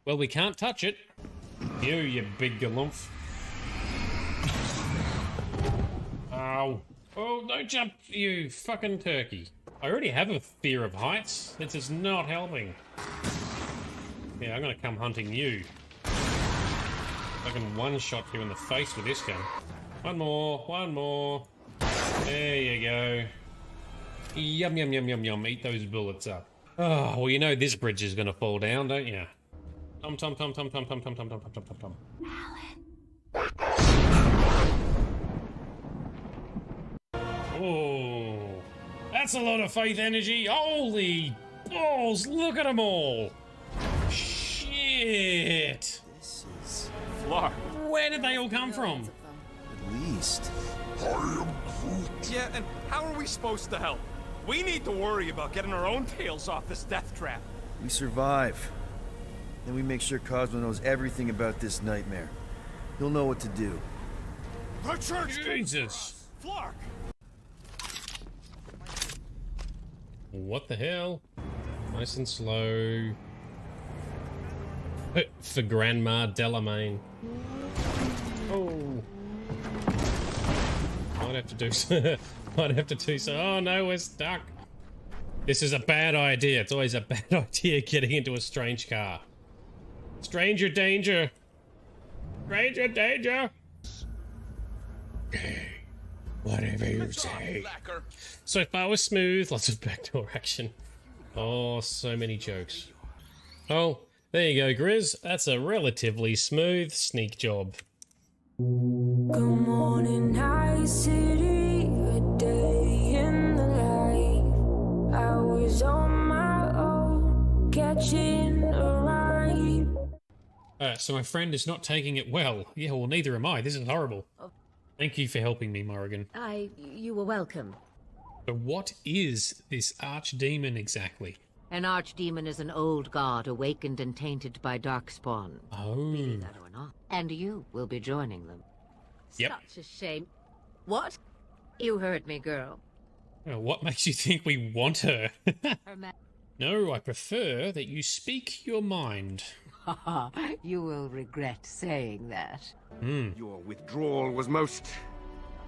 Well, we can't touch it. You big galumph. Ow. Oh, don't jump, you fucking turkey. I already have a fear of heights. This is not helping. Yeah, I'm gonna come hunting you. I can one-shot you in the face with this gun. One more. There you go. Yum, yum, yum, yum, yum. Eat those bullets up. Oh, well, you know this bridge is gonna fall down, don't you? Tom. Oh, that's a lot of faith energy. Holy balls, look at them all. Shit. This is... Flark. Where did they all come from? At least. Yeah, and how are we supposed to help? We need to worry about getting our own tails off this death trap. We survive. Then we make sure Cosmo knows everything about this nightmare. He'll know what to do. The church! Jesus. Flark! What the hell? Nice and slow. For Grandma Delamain. Oh. Might have to do so. Might have to do so. Oh no, we're stuck. This is a bad idea. It's always a bad idea getting into a strange car. Stranger danger. Stranger danger. Whatever you say. So far was smooth. Lots of backdoor action. Oh, so many jokes. Oh, there you go, Grizz. That's a relatively smooth sneak job. Good morning, night city, a day in the life. I was on my own, catching a ride. So my friend is not taking it well. Yeah, well, neither am I. This is horrible. Thank you for helping me, Morrigan. You were welcome. So what is this archdemon exactly? An archdemon is an old god awakened and tainted by darkspawn. Oh. Believe that or not. And you will be joining them. Yep. Such a shame. What? You heard me, girl. What makes you think we want her? Her ma- No, I prefer that you speak your mind. You will regret saying that. Your withdrawal was most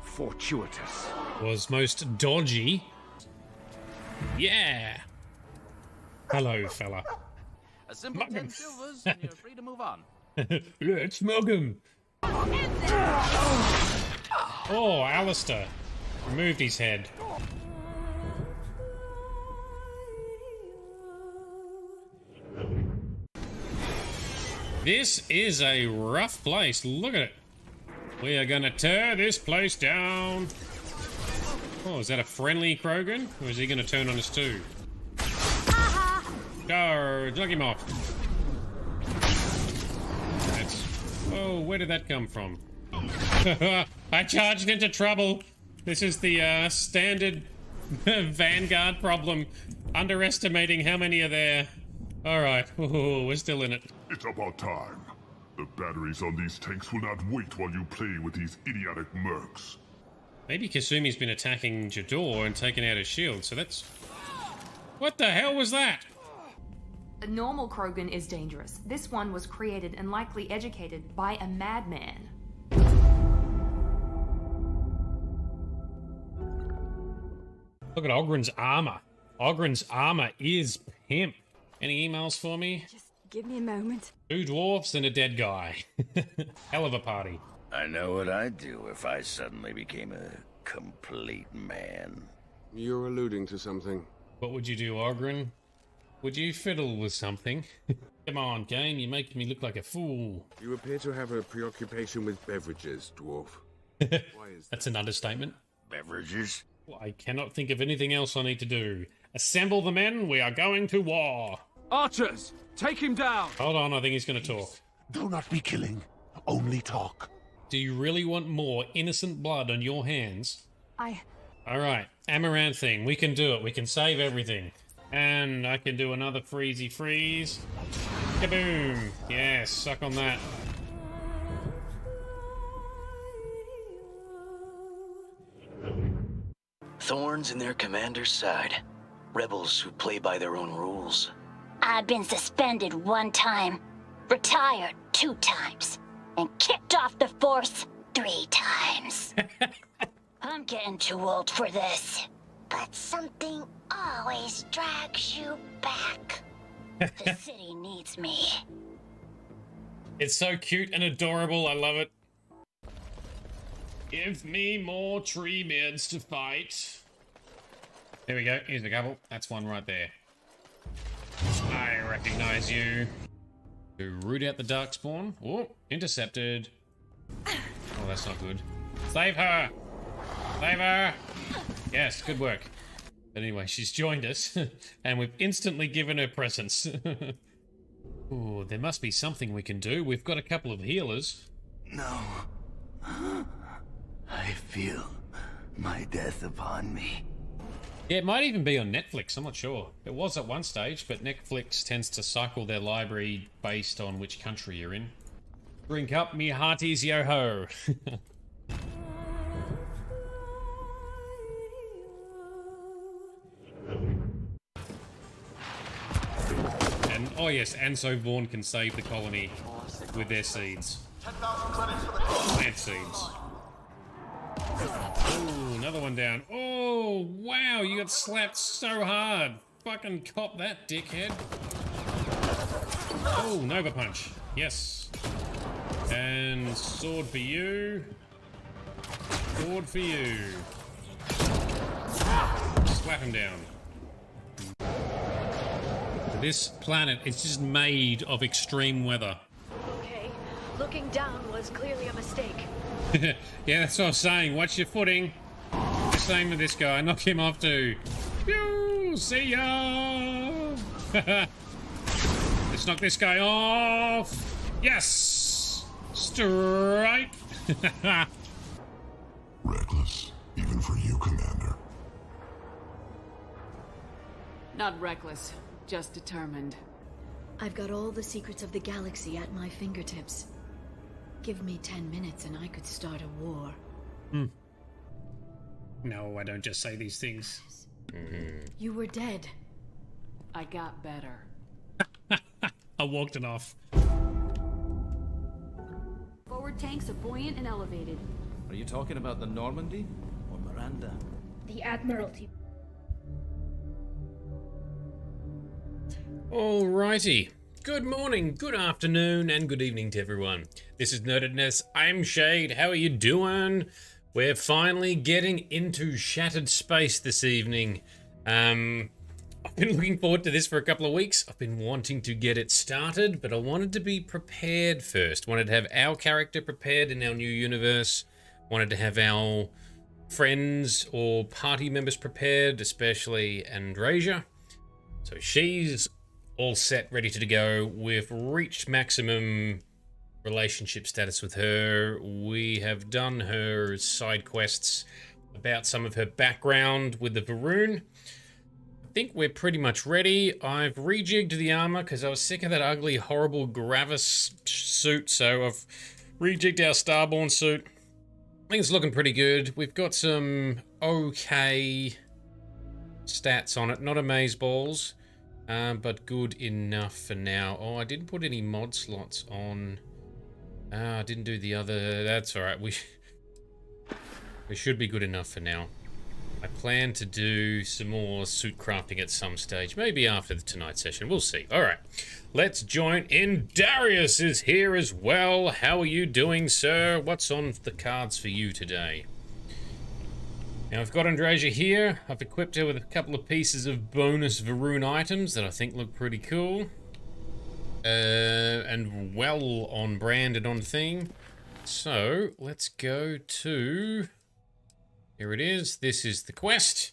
fortuitous. Was most dodgy. Yeah. Hello, fella. A simple 10 silvers and you're free to move on. Let's mug him. Oh, Alistair. Removed his head. This is a rough place. Look at it. We are gonna tear this place down. Oh, is that a friendly Krogan? Or is he gonna turn on us too? Go, jug him off. Oh, where did that come from? I charged into trouble. This is the standard Vanguard problem. Underestimating how many are there. Alright, we're still in it. It's about time. The batteries on these tanks will not wait while you play with these idiotic mercs. Maybe Kasumi's been attacking Jador and taken out his shield, so that's... What the hell was that? A normal Krogan is dangerous. This one was created and likely educated by a madman. Look at Ogren's armor. Ogren's armor is pimp. Any emails for me? Just give me a moment. 2 dwarfs and a dead guy. Hell of a party. I know what I'd do if I suddenly became a complete man. You're alluding to something. What would you do, Ogren? Would you fiddle with something? Come on, game, you're making me look like a fool. You appear to have a preoccupation with beverages, dwarf. Why is That's an understatement. Beverages? Well, I cannot think of anything else I need to do. Assemble the men, we are going to war. Archers, take him down! Hold on, I think he's going to talk. Do not be killing, only talk. Do you really want more innocent blood on your hands? Alright, Amaranth thing, we can do it. We can save everything. And I can do another freezy freeze. Kaboom! Yes, suck on that. Thorns in their commander's side. Rebels who play by their own rules. I've been suspended one time. retired 2 times, and kicked off the force 3 times. I'm getting too old for this. But something always drags you back. The city needs me. It's so cute and adorable. I love it. Give me more tree meds to fight. There we go. Here's a couple. That's one right there. I recognize you. To root out the darkspawn. Oh, intercepted. Oh, that's not good. Save her! Save her! Yes, good work. But anyway, she's joined us, and we've instantly given her presents. Oh, there must be something we can do. We've got a couple of healers. No. I feel my death upon me. Yeah, it might even be on Netflix, I'm not sure. It was at one stage, but Netflix tends to cycle their library based on which country you're in. Drink up me hearties, yo-ho. And, oh yes, and so Vaughn can save the colony with their seeds. Plant seeds. Oh, another one down. Oh, wow, you got slapped so hard. Fucking cop that, dickhead. Oh, Nova Punch. Yes. And sword for you. Sword for you. Slap him down. This planet is just made of extreme weather. Okay, looking down was clearly a mistake. Yeah, that's what I was saying. Watch your footing. The same with this guy. Knock him off too. Pew! See ya! Let's knock this guy off. Yes! Strike! Reckless, even for you, Commander. Not reckless, just determined. I've got all the secrets of the galaxy at my fingertips. Give me 10 minutes and I could start a war. No, I don't just say these things. You were dead. I got better. I walked it off. Forward tanks are buoyant and elevated. Are you talking about the Normandy or Miranda? The Admiralty. Alrighty. Good morning, good afternoon, and good evening to everyone. This is Nerdedness. I'm Shade. How are you doing? We're finally getting into Shattered Space this evening. I've been looking forward to this for a couple of weeks. I've been wanting to get it started, but I wanted to be prepared first. Wanted to have our character prepared in our new universe. Wanted to have our friends or party members prepared, especially Andrasia. So she's all set, ready to go. We've reached maximum relationship status with her. We have done her side quests about some of her background with the Varun. I think we're pretty much ready. I've rejigged the armor because I was sick of that ugly, horrible Gravis suit, so I've rejigged our Starborn suit. I think it's looking pretty good. We've got some okay stats on it, not amazeballs. But good enough for now. Oh, I didn't put any mod slots on. I didn't do the other. That's all right. We should be good enough for now. I plan to do some more suit crafting at some stage, maybe after the tonight session. We'll see. All right, let's join in. Darius is here as well. How are you doing, sir? What's on the cards for you today? Now, I've got Andrasia here. I've equipped her with a couple of pieces of bonus Varun items that I think look pretty cool. And well on brand and on theme. So, let's go to... Here it is. This is the quest.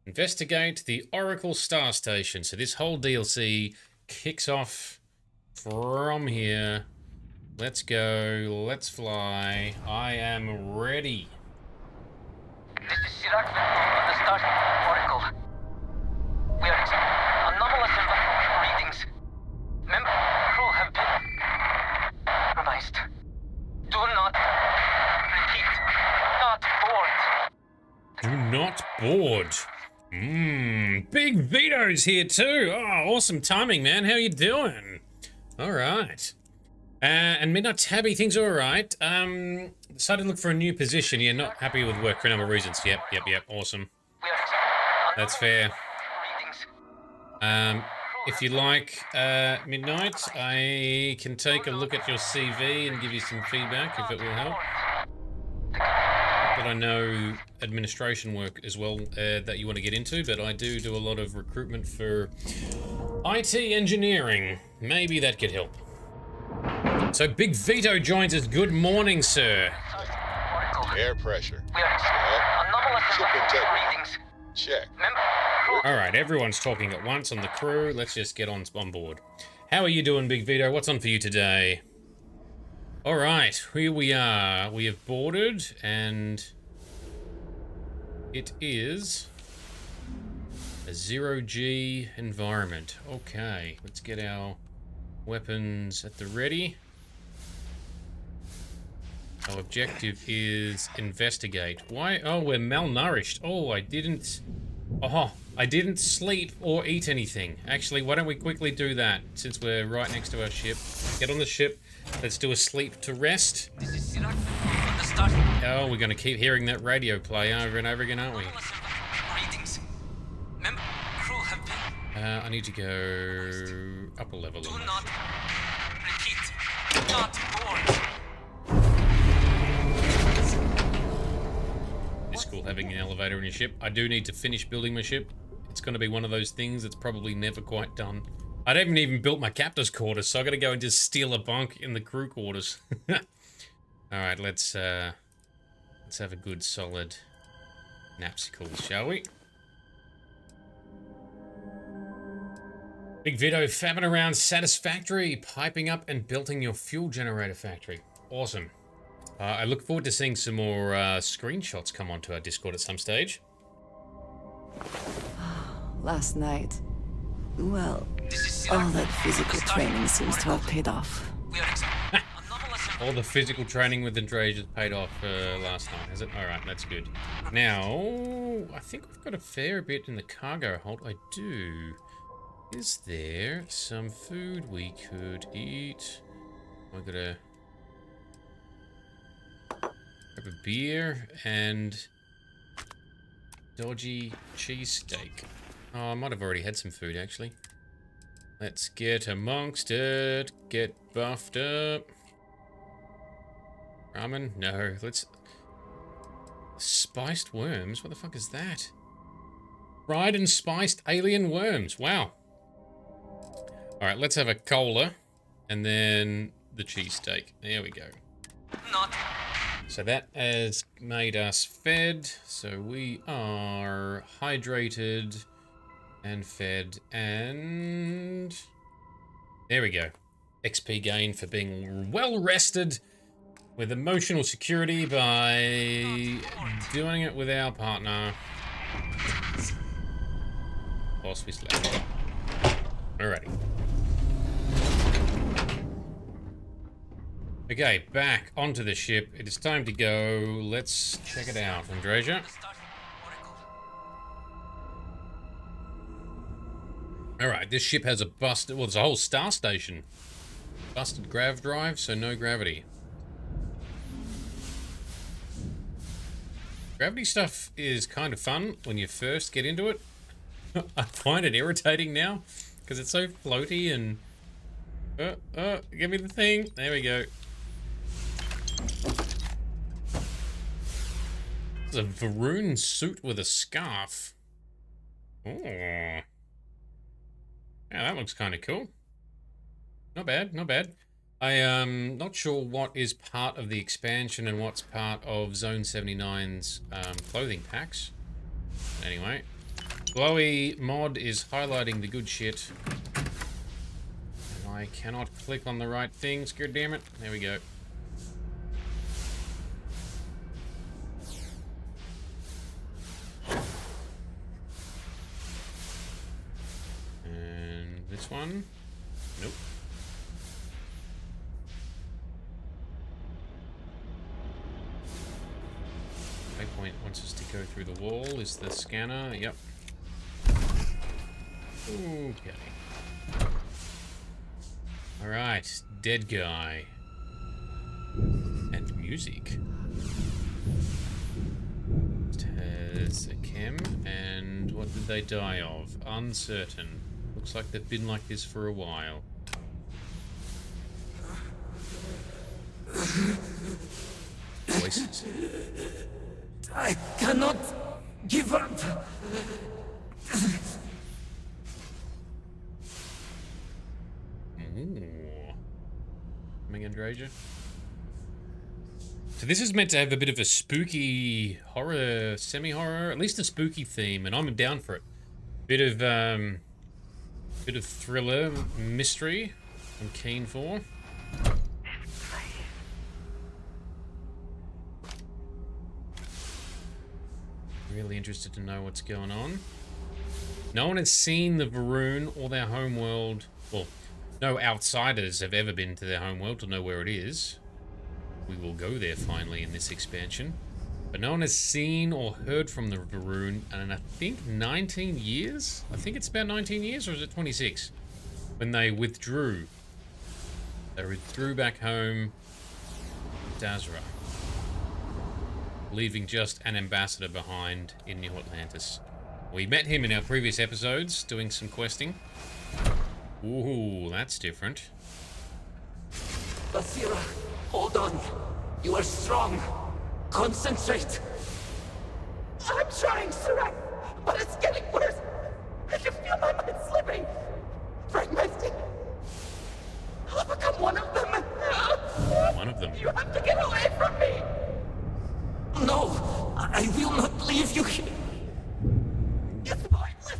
Investigate the Oracle Star Station. So this whole DLC kicks off from here. Let's go. Let's fly. I am ready. This is Sirach of the Starfield Oracle. We are anomalous readings. Member crew have been compromised. Do not repeat. Not board. Do not board. Big Vito's here too. Oh, awesome timing, man. How you doing? All right. And Midnight Tabby, things are alright. Decided to look for a new position. You're not happy with work for a number of reasons. Yep. Awesome. That's fair. If you like, Midnight, I can take a look at your CV and give you some feedback if it will help. But I know administration work as well that you want to get into, but I do a lot of recruitment for IT engineering. Maybe that could help. So Big Vito joins us. Good morning, sir. Air pressure. Ship integrity. Check. Alright, everyone's talking at once on the crew. Let's just get on board. How are you doing, Big Vito? What's on for you today? Alright, here we are. We have boarded, and it is a 0G environment. Okay, let's get our weapons at the ready. Our objective is investigate. Why? Oh, we're malnourished. Oh, I didn't sleep or eat anything. Actually, why don't we quickly do that, since we're right next to our ship. Get on the ship. Let's do a sleep to rest. Oh, we're going to keep hearing that radio play over and over again, aren't we? I need to go up a level. Do not repeat. Not board. It's cool having an elevator in your ship. I do need to finish building my ship. It's going to be one of those things that's probably never quite done. I haven't even built my captain's quarters, so I got to go and just steal a bunk in the crew quarters. All right, let's have a good solid napsicle, shall we? Big Vito, fabbing around Satisfactory, piping up and building your fuel generator factory. Awesome. I look forward to seeing some more screenshots come onto our Discord at some stage. Last night, well, all that physical training seems to have paid off. All the physical training with Andrej has paid off last night, has it? Alright, that's good. Now, I think we've got a fair bit in the cargo hold. I do. Is there some food we could eat? I gotta have a beer and dodgy cheesesteak. Oh, I might have already had some food, actually. Let's get amongst it. Get buffed up. Ramen? No, let's... Spiced worms? What the fuck is that? Fried and spiced alien worms. Wow. Alright, let's have a cola. And then the cheesesteak. There we go. So that has made us fed. So we are hydrated and fed, and there we go. XP gain for being well rested with emotional security by doing it with our partner. Whilst we slept. Alrighty. Okay, back onto the ship. It is time to go. Let's check it out, Andreja. Alright, this ship has a busted... Well, it's a whole star station. Busted grav drive, so no gravity. Gravity stuff is kind of fun when you first get into it. I find it irritating now, because it's so floaty and... give me the thing. There we go. It's a Varun suit with a scarf. Oh. Yeah, that looks kind of cool. Not bad, not bad. I am not sure what is part of the expansion and what's part of Zone 79's clothing packs. Anyway, Glowy mod is highlighting the good shit. And I cannot click on the right things, god damn it. There we go. This one? Nope. Waypoint wants us to go through the wall. Is the scanner? Yep. Okay. Alright, dead guy. music. It has a chem, and what did they die of? Uncertain. Looks like they've been like this for a while. Voices. I cannot give up. Andraja. So this is meant to have a bit of a spooky horror, semi-horror, at least a spooky theme, and I'm down for it. Bit of thriller, mystery. I'm keen for. Really interested to know what's going on. No one has seen the Varun or their homeworld. Well, no outsiders have ever been to their homeworld to know where it is. We will go there finally in this expansion. But no one has seen or heard from the Varun in, I think, 19 years? I think it's about 19 years, or is it 26? When they withdrew. They withdrew back home to Dazra, leaving just an ambassador behind in New Atlantis. We met him in our previous episodes, doing some questing. Ooh, that's different. Basira, hold on. You are strong. Concentrate. I'm trying, Sirach, but it's getting worse. I can feel my mind slipping. Fragmented. I'll become one of them. One of them? You have to get away from me. No, I will not leave you here. It's pointless.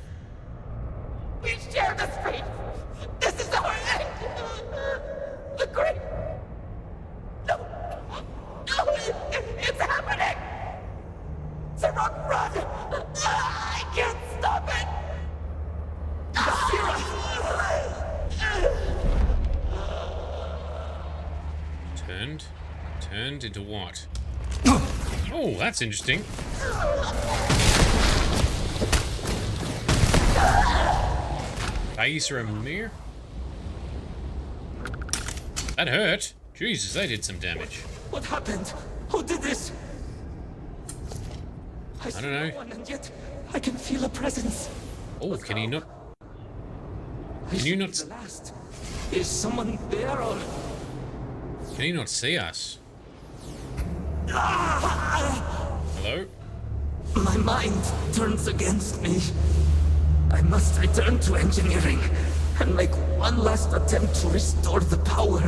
We share this fate. This is our end. The great... No. No, it's happening. Sirach, run. I can't stop it. Turned into what? Oh, that's interesting. Acer and Mir? That hurt. Jesus, they did some damage. What happened? Who did this? I don't know. No one, and yet I can feel a presence. Oh, can he not? Can you not? The last. Is someone there or? Can he not see us? Hello? My mind turns against me. I must return to engineering and make one last attempt to restore the power.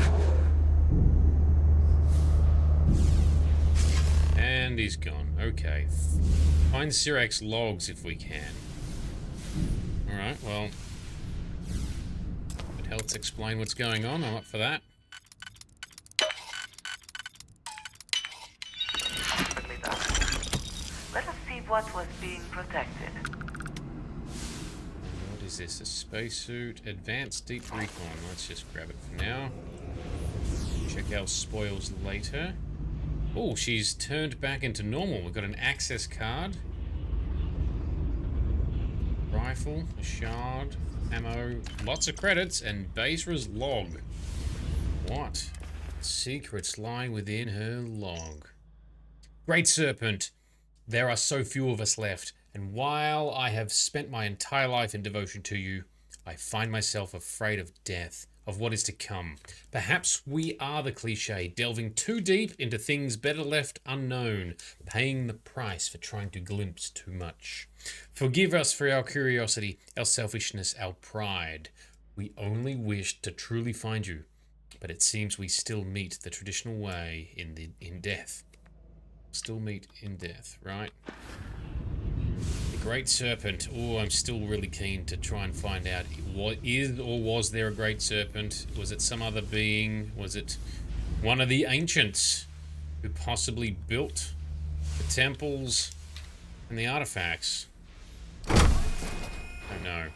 And he's gone. Okay. Find Sirach's logs if we can. Alright, well. It helps explain what's going on. I'm up for that. Let us see what was being protected. What is this? A spacesuit? Advanced deep recon. Let's just grab it for now. Check out spoils later. Oh, she's turned back into normal. We've got an access card. Rifle, a shard, ammo, lots of credits, and Basra's log. What? Secrets lying within her log. Great Serpent, there are so few of us left, and while I have spent my entire life in devotion to you, I find myself afraid of death, of what is to come. Perhaps we are the cliché, delving too deep into things better left unknown, paying the price for trying to glimpse too much. Forgive us for our curiosity, our selfishness, our pride. We only wished to truly find you, but it seems we still meet the traditional way in death. Still meet in death, right? The Great Serpent. Oh, I'm still really keen to try and find out what is or was there a Great Serpent? Was it some other being? Was it one of the ancients who possibly built the temples and the artifacts? Don't know.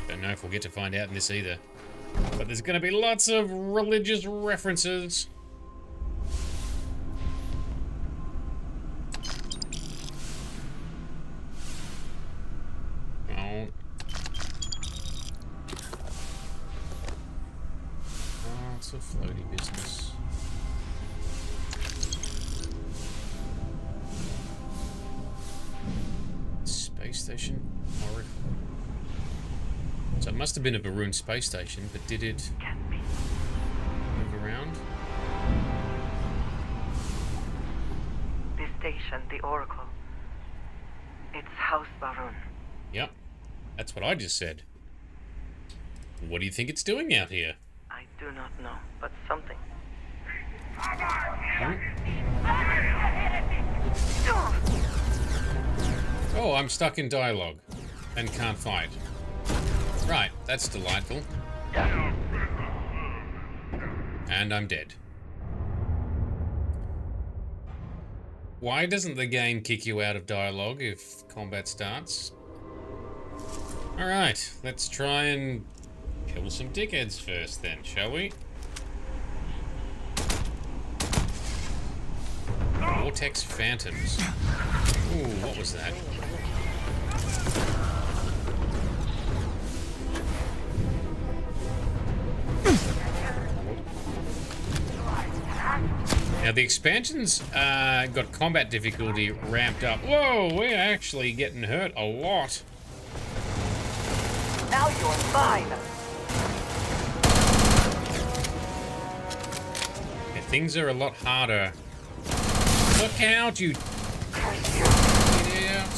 Don't know if we'll get to find out in this either. But there's going to be lots of religious references. What's a floaty business? Space station? Oracle. So it must have been a Varun space station, but did it move around? This station, the Oracle. It's House Varun. Yep. That's what I just said. What do you think it's doing out here? I do not know, but something. Oh, I'm stuck in dialogue and can't fight. Right, that's delightful. And I'm dead. Why doesn't the game kick you out of dialogue if combat starts? Alright, let's try and kill some dickheads first then, shall we? Vortex Phantoms. Ooh, what was that? Now the expansions got combat difficulty ramped up. Whoa, we're actually getting hurt a lot. Now you're mine. Yeah, things are a lot harder. Look out, you... Get out.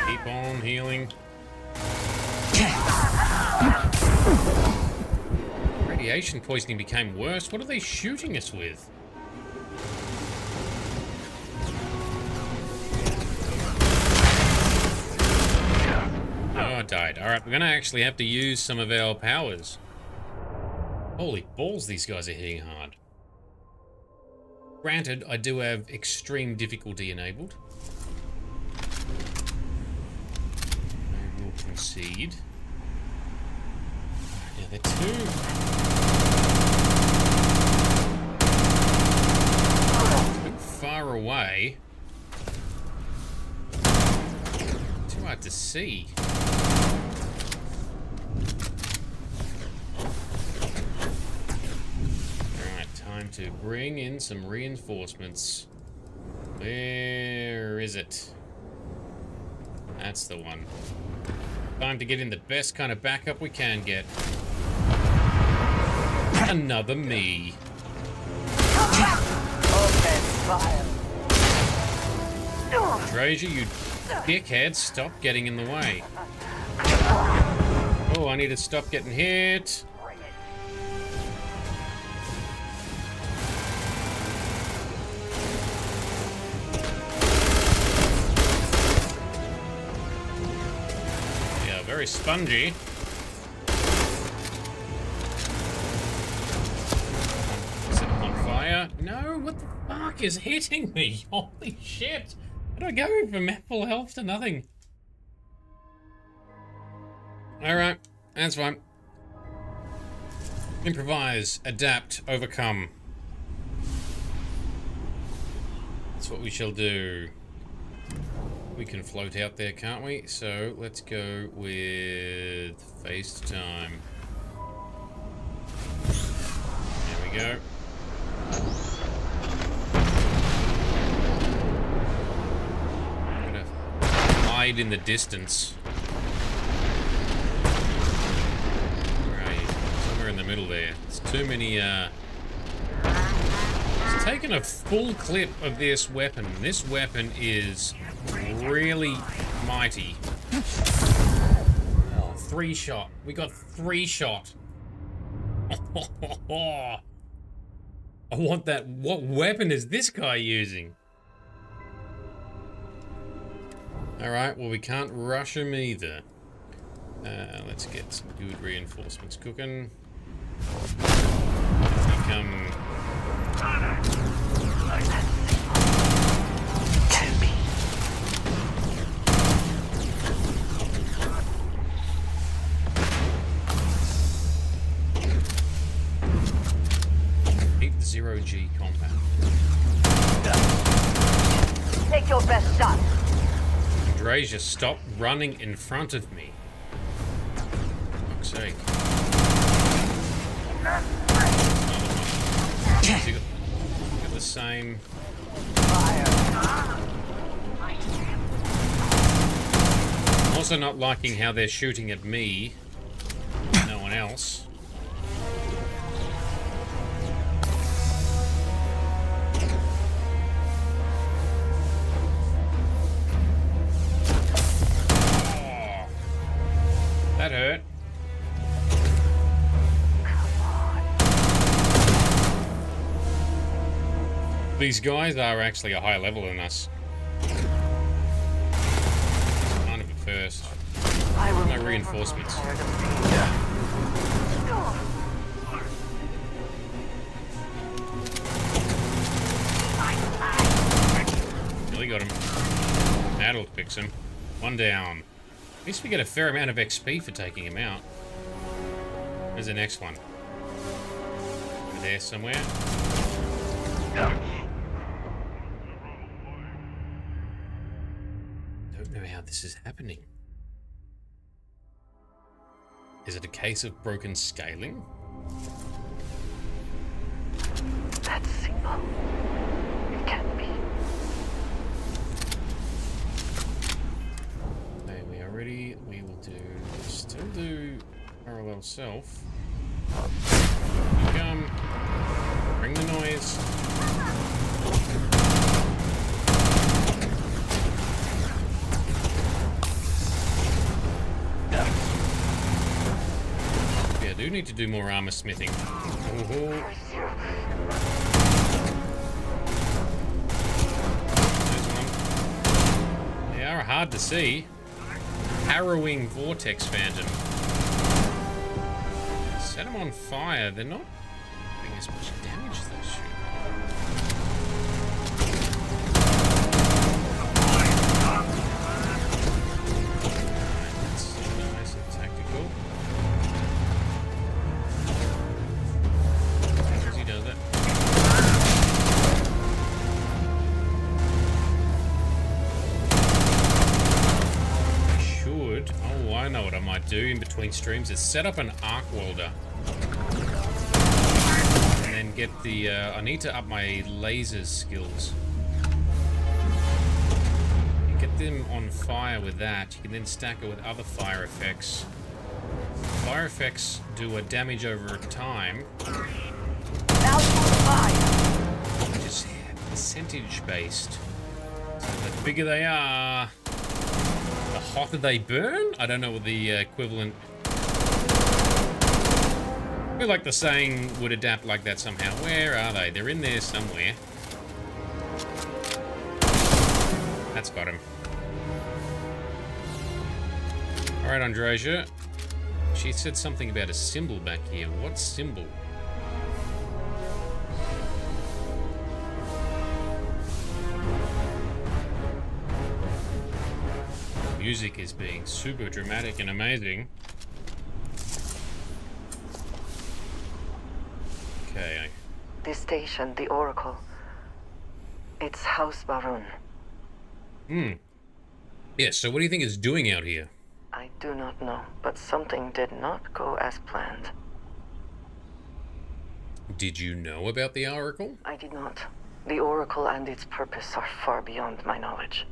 Keep on healing. Radiation poisoning became worse. What are they shooting us with? Oh, I died. Alright, we're gonna actually have to use some of our powers. Holy balls, these guys are hitting hard. Granted, I do have extreme difficulty enabled. I will concede. Yeah, they're too far away. Too hard to see. Alright, time to bring in some reinforcements. Where is it? That's the one. Time to get in the best kind of backup we can get. Another me. Open fire. Fraser, you dickhead, stop getting in the way. Oh, I need to stop getting hit. Yeah, very spongy. Set up on fire. No, what the fuck is hitting me? Holy shit. How do I go from full health to nothing? Alright, that's fine. Improvise, adapt, overcome. That's what we shall do. We can float out there, can't we? So let's go with FaceTime. There we go. Hide in the distance. Where are you? Somewhere in the middle there. It's too many, It's taken a full clip of this weapon. This weapon is really mighty. Oh, 3-shot. We got 3-shot. I want that. What weapon is this guy using? Alright, well we can't rush him either. Let's get some good reinforcements cooking. Become... Keep the 0G compound. Take your best shot. Drasia, stop running in front of me. For fuck's sake. You got the same. I'm also not liking how they're shooting at me. No one else. Oh, that hurt. These guys are actually a higher level than us. Kind of at first. No reinforcements. Really got him. That'll fix him. One down. At least we get a fair amount of XP for taking him out. Where's the next one? Over there somewhere. Don't know how this is happening. Is it a case of broken scaling? That's simple. It can't be. Okay, we are ready. We will still do parallel self. Come. Bring the noise. I do need to do more armor smithing. There's one. They are hard to see. Harrowing vortex phantom. Set them on fire. They're not doing as much damage as they should. That's nice and tactical. He does it. I should. Oh, I know what I might do in between streams is set up an arc welder. And then get the, I need to up my laser skills. You get them on fire with that. You can then stack it with other fire effects. Fire effects do a damage over time. Which is percentage based. So the bigger they are, the hotter they burn? I don't know what the equivalent... I feel like the saying would adapt like that somehow. Where are they? They're in there somewhere. That's got him. Alright, Andrasia. She said something about a symbol back here. What symbol? Music is being super dramatic and amazing. Okay. This station, the Oracle. It's House Barun. Yeah, so what do you think it's doing out here? I do not know, but something did not go as planned. Did you know about the Oracle? I did not. The Oracle and its purpose are far beyond my knowledge.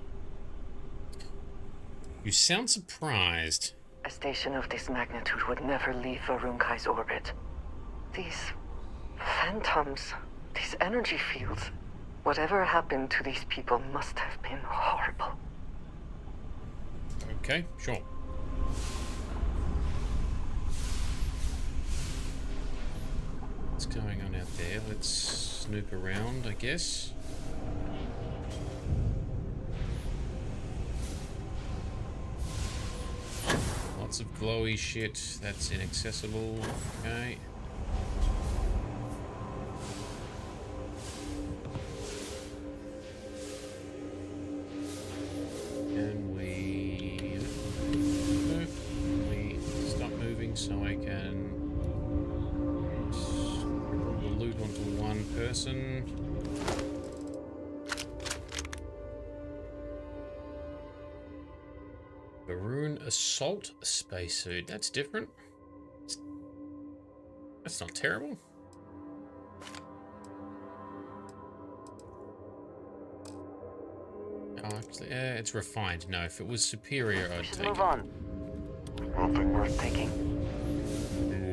You sound surprised. A station of this magnitude would never leave Varunkai's orbit. These phantoms, these energy fields, whatever happened to these people must have been horrible. Okay, sure. What's going on out there? Let's snoop around, I guess. Lots of glowy shit. That's inaccessible. Okay. Can we stop moving so I can put the loot onto one person? Maroon assault spacesuit. That's different. That's not terrible. Oh, actually, it's refined. No, if it was superior, I'd take it. Move on. Nothing worth taking.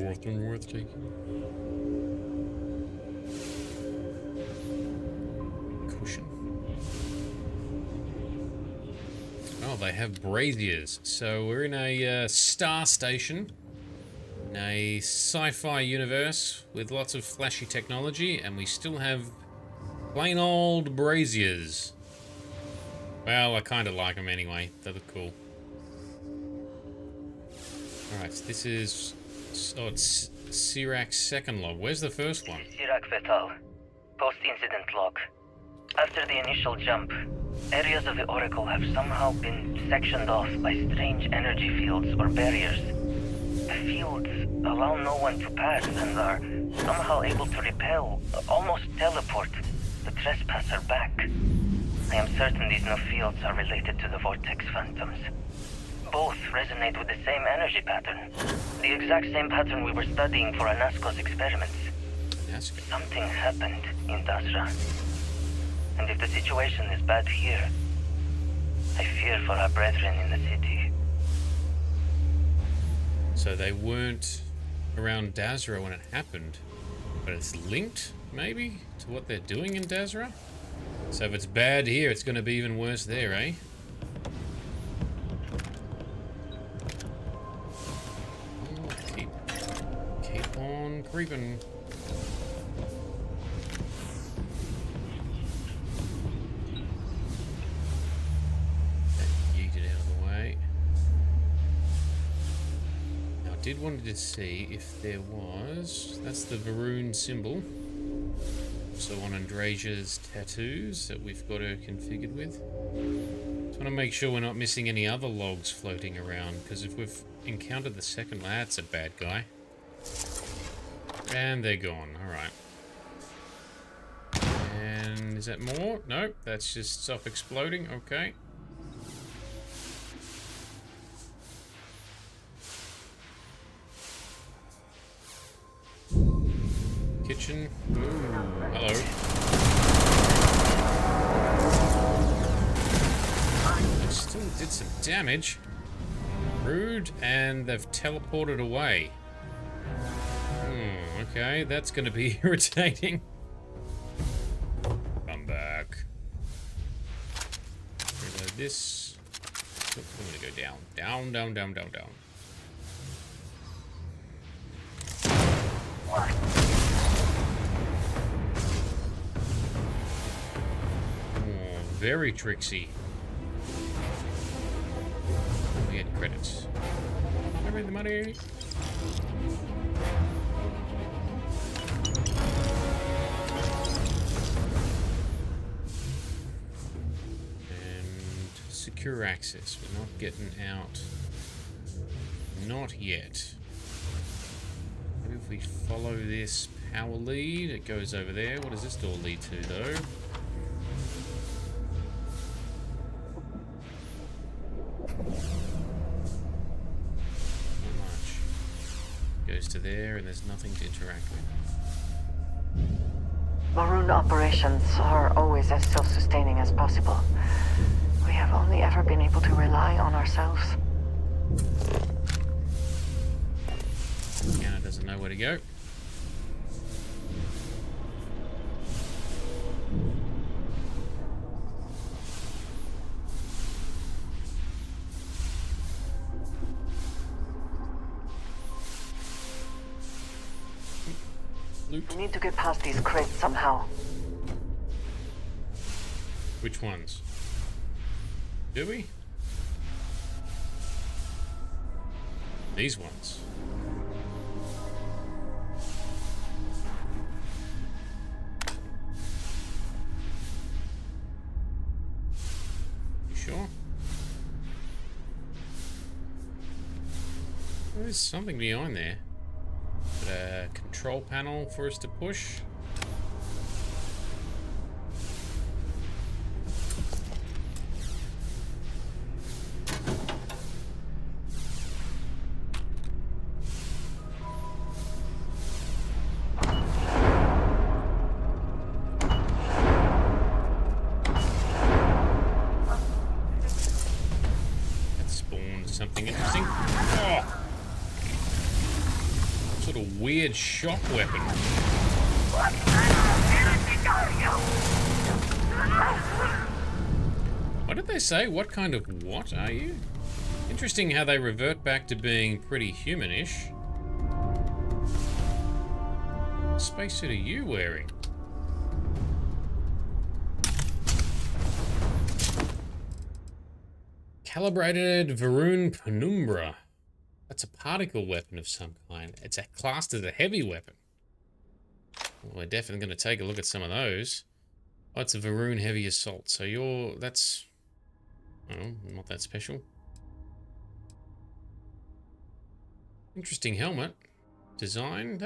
Nothing worth taking. Cushion. Oh, they have braziers. So we're in a star station. In a sci-fi universe with lots of flashy technology, and we still have plain old braziers. Well, I kind of like them anyway. They look cool. Alright, so this is... Oh, it's Sirac's second log. Where's the first one? Sirac Vital. Post-incident log. After the initial jump, areas of the Oracle have somehow been sectioned off by strange energy fields or barriers. The fields allow no one to pass and are somehow able to repel, almost teleport, the trespasser back. I am certain these new fields are related to the Vortex Phantoms. Both resonate with the same energy pattern. The exact same pattern we were studying for Anasco's experiments. Something happened in Dasra. And if the situation is bad here, I fear for our brethren in the city. So they weren't around Dasra when it happened, but it's linked, maybe, to what they're doing in Dasra? So if it's bad here, it's going to be even worse there, eh? Oh, keep on creeping. Yeet it out of the way. Now, I did wanted to see if there was... That's the Varun symbol. So on Andresia's tattoos that we've got her configured with. Just want to make sure we're not missing any other logs floating around, because if we've encountered the second, that's a bad guy. And they're gone, alright. And is that more? Nope, that's just stuff exploding, okay. Kitchen. Ooh, hello. Still did some damage. Rude, and they've teleported away. Okay, that's going to be irritating. Come back. Reload this. Oops, I'm going to go down. Down, down, down, down, down. Very tricksy. We get credits. Give me the money. And secure access. We're not getting out. Not yet. Maybe if we follow this power lead, it goes over there. What does this door lead to, though? Goes to there, and there's nothing to interact with. Maroon operations are always as self-sustaining as possible. We have only ever been able to rely on ourselves. Anna doesn't know where to go. We need to get past these crates somehow. Which ones? Do we? These ones. You sure? There's something behind there. A control panel for us to push. weird shock weapon. What did they say? What kind of what are you? Interesting how they revert back to being pretty humanish. What spacesuit are you wearing? Calibrated Varun Penumbra. That's a particle weapon of some kind. It's classed as a heavy weapon. Well, we're definitely going to take a look at some of those. Oh, it's a Varun Heavy Assault. So that's... Oh, not that special. Interesting helmet. Design,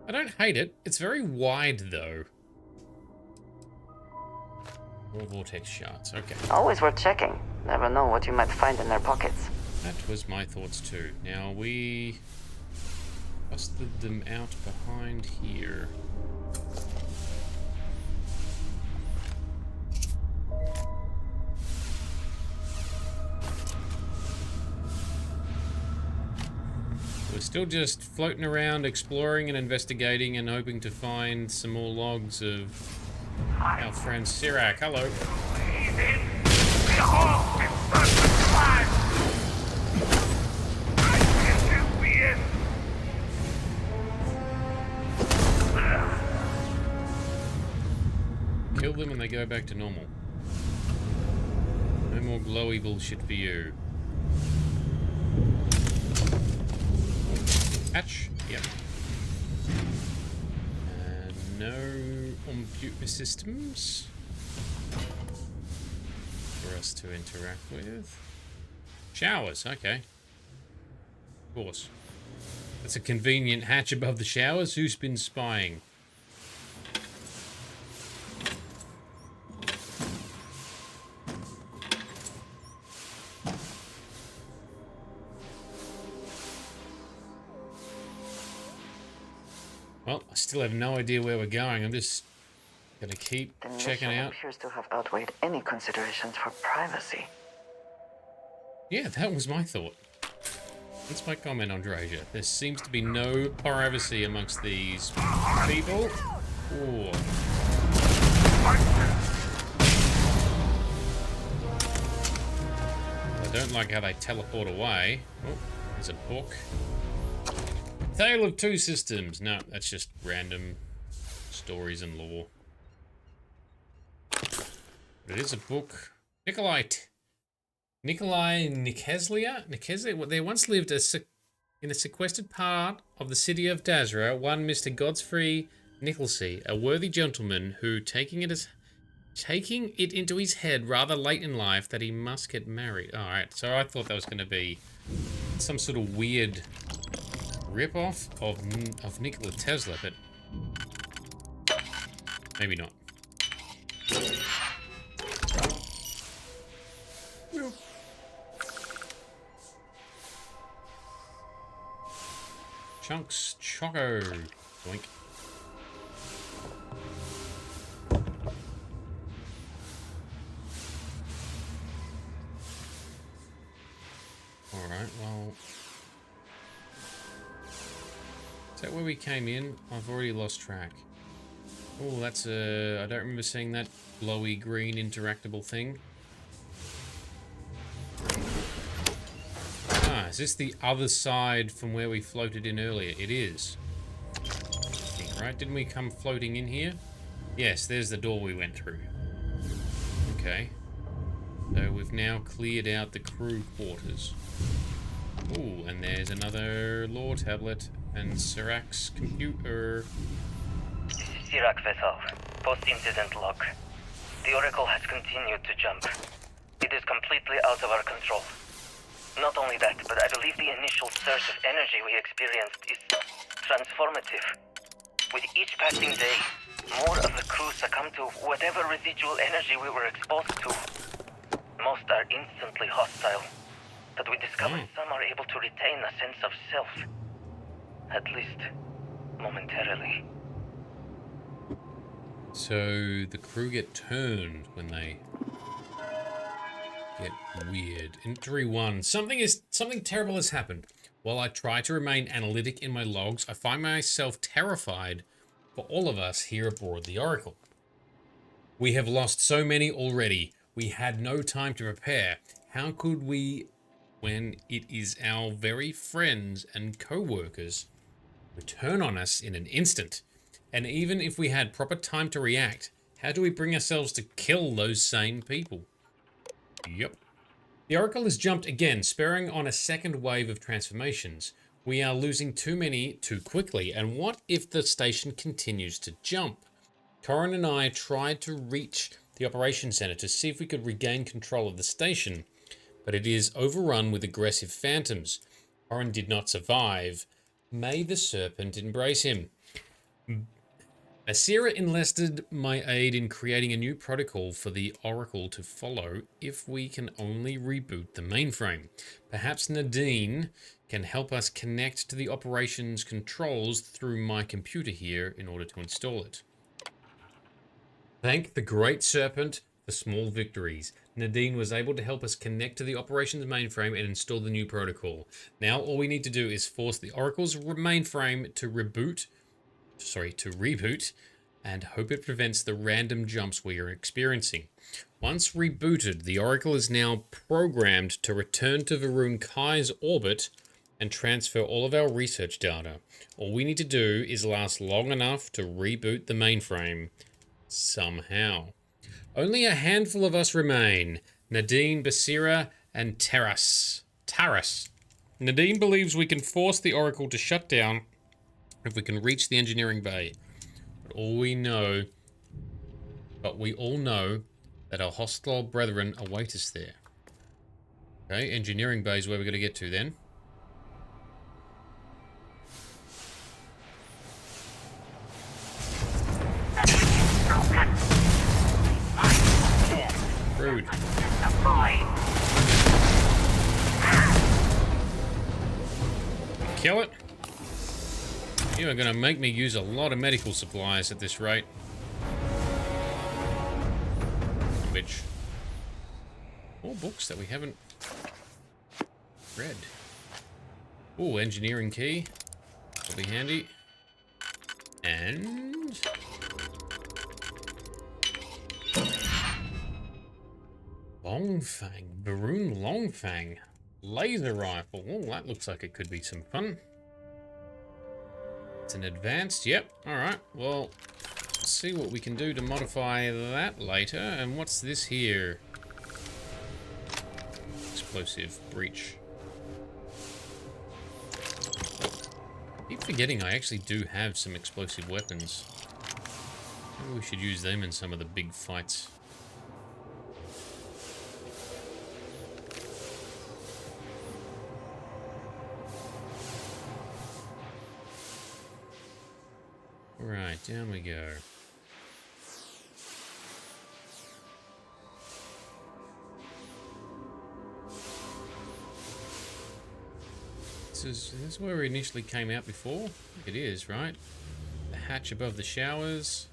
I don't hate it. It's very wide, though. More vortex shards, okay. Always worth checking. Never know what you might find in their pockets. That was my thoughts too. Now we busted them out behind here. We're still just floating around, exploring and investigating and hoping to find some more logs of our friend Sirac. Hello. Kill them and they go back to normal. No more glowy bullshit for you. Hatch? Yep. No computer systems for us to interact with. Showers, okay. Of course. That's a convenient hatch above the showers. Who's been spying? Well, I still have no idea where we're going. I'm just gonna keep checking out. Appears to have outweighed any considerations for privacy. Yeah, that was my thought. That's my comment on Drasia. There seems to be no privacy amongst these people. Ooh. I don't like how they teleport away. Oh, there's a book. Tale of Two Systems. No, that's just random stories and lore. But it is a book. Nikolai Nikeslia? There once lived in a sequestered part of the city of Dazra, one Mr. Godfrey Nicholsey, a worthy gentleman who, taking it into his head rather late in life that he must get married. Alright, so I thought that was going to be some sort of weird rip-off of Nikola Tesla, but maybe not. Chunks Choco. Boink. Alright, well... Is that where we came in? I've already lost track. Oh, that's a... I don't remember seeing that glowy green interactable thing. Ah, is this the other side from where we floated in earlier? It is. I think, right? Didn't we come floating in here? Yes, there's the door we went through. Okay. So we've now cleared out the crew quarters. Ooh, and there's another lore tablet and Sirac's computer. This is Sirac vessel. Post-incident log. The Oracle has continued to jump. It is completely out of our control. Not only that, but I believe the initial surge of energy we experienced is transformative. With each passing day, more of the crew succumb to whatever residual energy we were exposed to. Most are instantly hostile, but we discovered some are able to retain a sense of self. At least, momentarily. So the crew get turned when they get weird. Entry 1. Something terrible has happened. While I try to remain analytic in my logs, I find myself terrified for all of us here aboard the Oracle. We have lost so many already. We had no time to prepare. How could we, when it is our very friends and co-workers, return on us in an instant? And even if we had proper time to react, how do we bring ourselves to kill those sane people? Yep. The Oracle has jumped again, spurring on a second wave of transformations. We are losing too many too quickly, and what if the station continues to jump? Corin and I tried to reach the operations center to see if we could regain control of the station, but it is overrun with aggressive phantoms. Corin did not survive. May the serpent embrace him. Asira enlisted my aid in creating a new protocol for the Oracle to follow if we can only reboot the mainframe. Perhaps Nadine can help us connect to the operations controls through my computer here in order to install it. Thank the Great Serpent for small victories. Nadine was able to help us connect to the operations mainframe and install the new protocol. Now all we need to do is force the Oracle's mainframe to reboot, and hope it prevents the random jumps we are experiencing. Once rebooted, the Oracle is now programmed to return to Varun Kai's orbit and transfer all of our research data. All we need to do is last long enough to reboot the mainframe somehow. Only a handful of us remain: Nadine, Basira, and Taras. Nadine believes we can force the Oracle to shut down if we can reach the engineering bay. But we all know that our hostile brethren await us there. Okay, engineering bay is where we're going to get to then. Rude. Kill it. You are going to make me use a lot of medical supplies at this rate. Which, more books that we haven't read. Oh, engineering key. That'll be handy. And Longfang, Varun Longfang, laser rifle. Oh, that looks like it could be some fun. It's an advanced, yep, alright, well, let's see what we can do to modify that later. And what's this here? Explosive breach. I keep forgetting I actually do have some explosive weapons. Maybe we should use them in some of the big fights. Right, down we go. Is this where we initially came out before? I think it is, right? The hatch above the showers.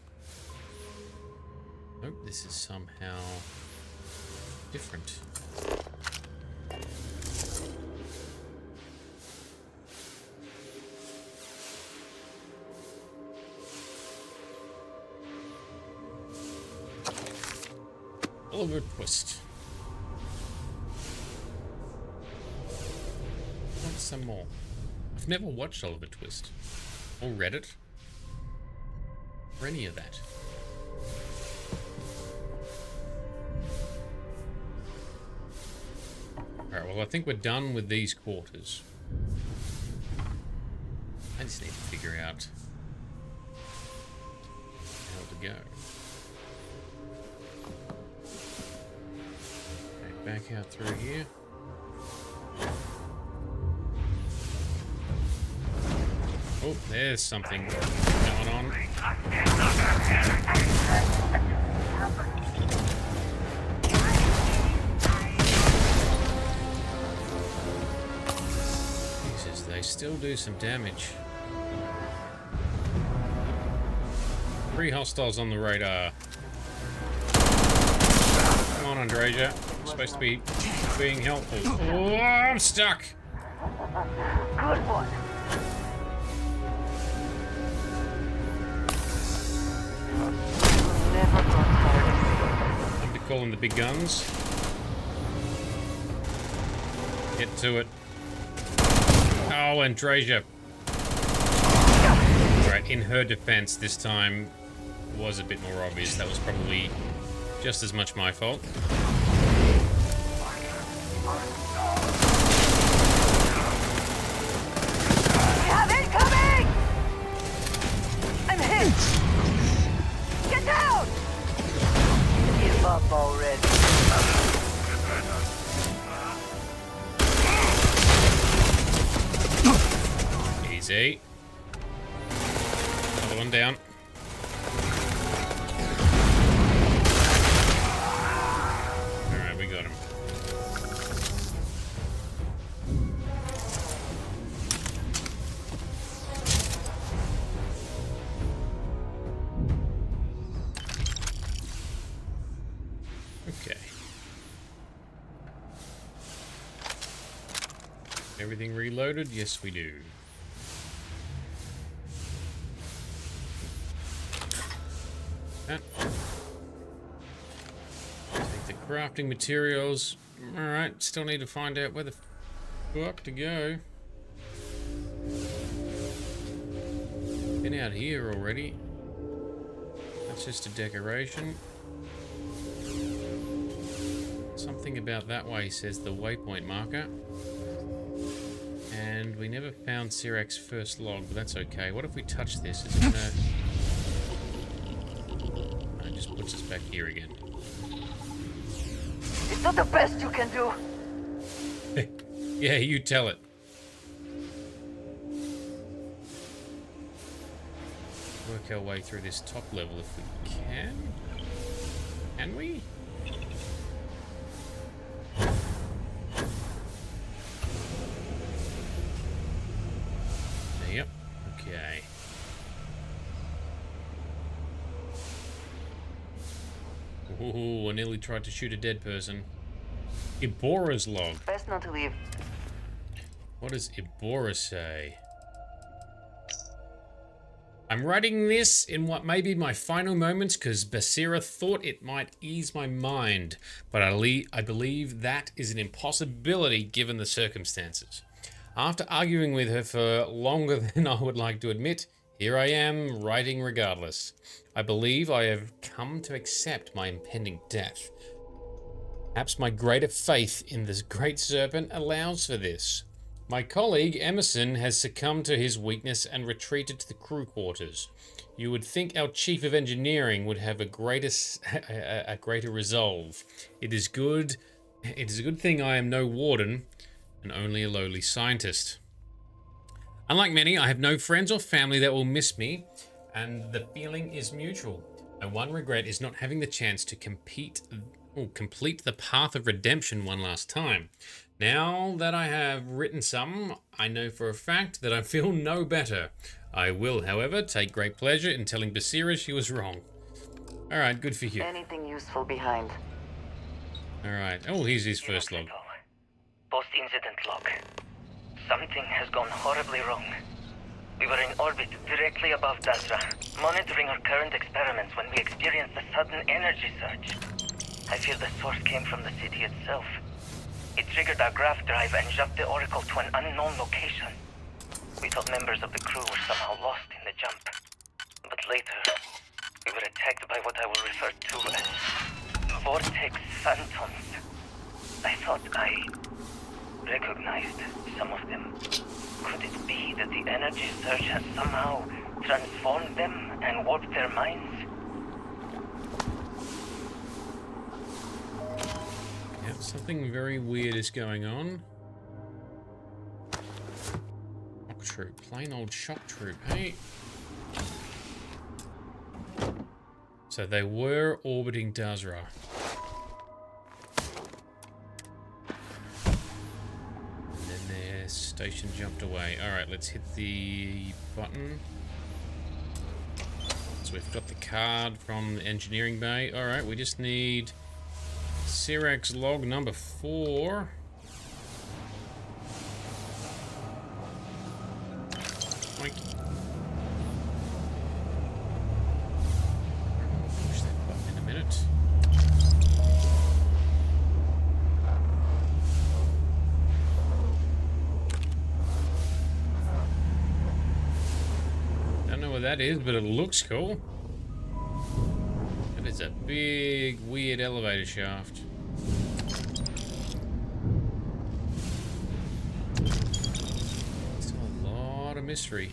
Nope, this is somehow different. Oliver Twist. Want some more? I've never watched Oliver Twist or read it or any of that. Alright, well I think we're done with these quarters. I just need to figure out how to go. Back out through here. Oh, there's something going on. Jesus, they still do some damage. 3 hostiles on the radar. Come on, Andreja. Supposed to be being helpful. Oh, I'm stuck. Good one. Never got tired of me. Time to call in the big guns. Get to it. Oh, and Treasure. Right, in her defense this time was a bit more obvious. That was probably just as much my fault. We have incoming! I'm hit! Get down! Give up already. Easy. Another one down. Alright, we got him. Okay. Everything reloaded? Yes, we do. Take the crafting materials. Alright, still need to find out where the fuck to go. Been out here already. That's just a decoration. Something about that way says the waypoint marker. And we never found Sirac's first log, but that's okay. What if we touch this? Is it gonna... No, it just puts us back here again. It's not the best you can do. Yeah, you tell it. Work our way through this top level if we can. Can we? Yep. Okay. Ooh, I nearly tried to shoot a dead person. Ibора's log. Best not to leave. What does Ibora say? I'm writing this in what may be my final moments because Basira thought it might ease my mind, but I believe that is an impossibility given the circumstances. After arguing with her for longer than I would like to admit, here I am, writing regardless. I believe I have come to accept my impending death. Perhaps my greater faith in this great serpent allows for this. My colleague, Emerson, has succumbed to his weakness and retreated to the crew quarters. You would think our chief of engineering would have a greater resolve. It is a good thing I am no warden, and only a lowly scientist. Unlike many, I have no friends or family that will miss me, and the feeling is mutual. My one regret is not having the chance to complete the path of redemption one last time. Now that I have written some, I know for a fact that I feel no better. I will, however, take great pleasure in telling Basira she was wrong. Alright, good for you. Anything useful behind. Alright, oh, here's his first log. Post-incident log. Something has gone horribly wrong. We were in orbit directly above Dasra, monitoring our current experiments when we experienced a sudden energy surge. I fear the source came from the city itself. It triggered our graph drive and jumped the Oracle to an unknown location. We thought members of the crew were somehow lost in the jump. But later, we were attacked by what I will refer to as Vortex Phantoms. I thought I recognized some of them. Could it be that the energy surge had somehow transformed them and warped their minds? Yep, something very weird is going on. Shock troop, plain old shock troop, hey? So they were orbiting Dasra. And then their station jumped away. Alright, let's hit the button. So we've got the card from the engineering bay. Alright, we just need Sirac's log number 4. Oink. Push that button in a minute. Don't know what that is, but it looks cool. That is a big, weird elevator shaft. Mystery.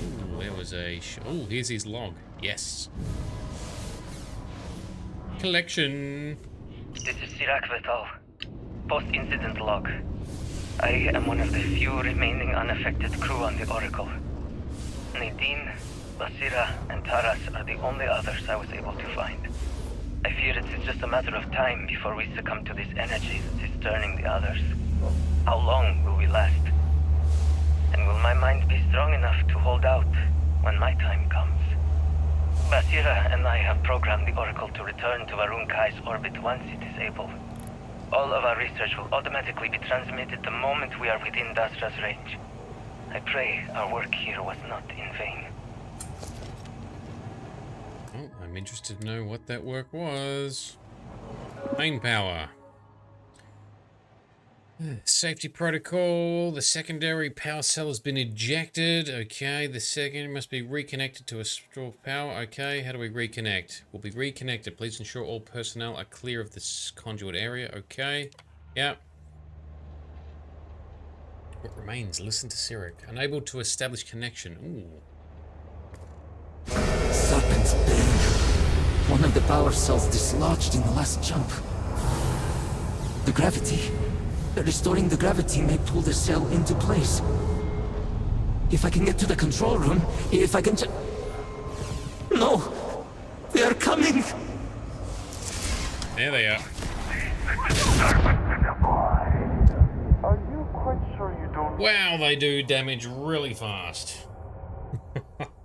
Ooh, there was a... oh, here's his log. Yes. Collection. This is Sirac Vital. Post-incident log. I am one of the few remaining unaffected crew on the Oracle. Nadine, Basira, and Taras are the only others I was able to find. I fear it is just a matter of time before we succumb to this energy that is turning the others. How long will we last? And will my mind be strong enough to hold out when my time comes? Basira and I have programmed the Oracle to return to Varun Kai's orbit once it is able. All of our research will automatically be transmitted the moment we are within Dasra's range. I pray our work here was not in vain. Oh, I'm interested to know what that work was. Main power. Safety protocol. The secondary power cell has been ejected. Okay, the second must be reconnected to a store of power. Okay, how do we reconnect? We'll be reconnected. Please ensure all personnel are clear of this conduit area. Okay, yeah. What remains? Listen to Sirac. Unable to establish connection. Ooh. Serpent's Bane. One of the power cells dislodged in the last jump. The gravity. Restoring the gravity may pull the cell into place. If I can get to the control room, if I can No! They are coming! There they are. Are you quite sure you don't... Wow, they do damage really fast.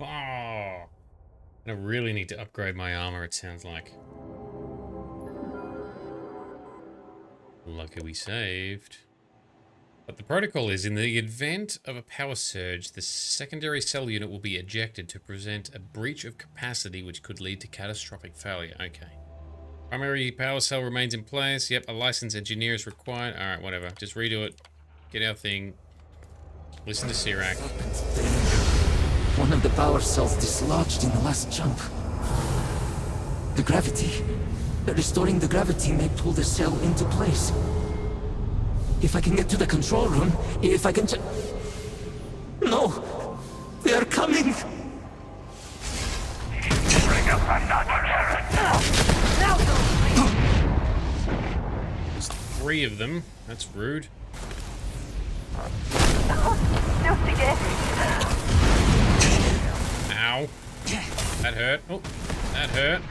I really need to upgrade my armor, it sounds like. Lucky we saved. But the protocol is, in the event of a power surge, the secondary cell unit will be ejected to present a breach of capacity which could lead to catastrophic failure. Okay. Primary power cell remains in place. Yep, a licensed engineer is required. Alright, whatever. Just redo it. Get our thing. Listen to Sirac. One of the power cells dislodged in the last jump. The gravity. Restoring the gravity may pull the cell into place. If I can get to the control room, if I can No! They are coming! Bring up another. There's 3 of them. That's rude. Ow. That hurt. Oh, that hurt.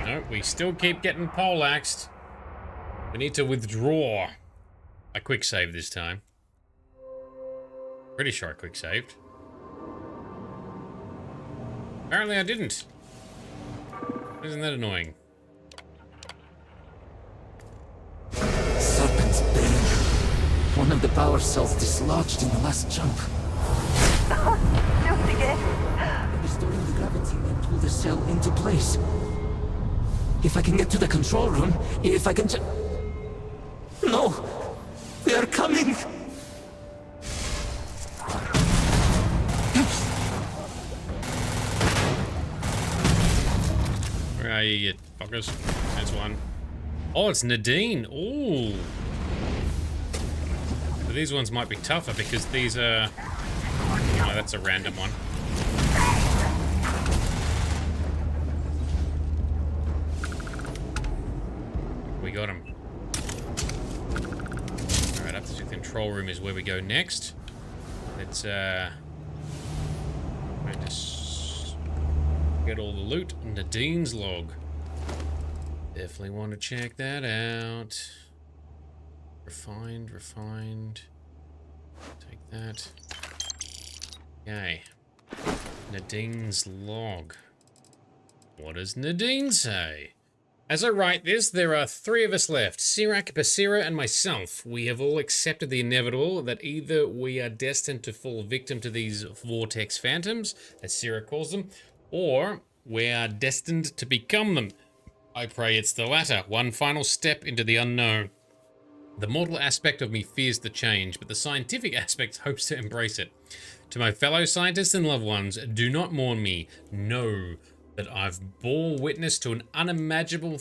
No, we still keep getting poleaxed. We need to withdraw. I quick saved this time. Pretty sure I quick saved. Apparently I didn't. Isn't that annoying? Serpent's Bane. One of the power cells dislodged in the last jump. Restoring the gravity may pull the cell into place. If I can get to the control room, if I can No! They are coming! Where are you fuckers? There's one. Oh, it's Nadine. Ooh. So these ones might be tougher because these are... Oh, that's a random one. We got him. Alright, up to the control room is where we go next. Let's just get all the loot. Nadine's log. Definitely want to check that out. Refined. Take that. Okay. Nadine's log. What does Nadine say? As I write this, there are 3 of us left. Sirac, Basira, and myself. We have all accepted the inevitable that either we are destined to fall victim to these vortex phantoms, as Sirac calls them, or we are destined to become them. I pray it's the latter, one final step into the unknown. The mortal aspect of me fears the change, but the scientific aspect hopes to embrace it. To my fellow scientists and loved ones, do not mourn me. Know that I've borne witness to unimaginable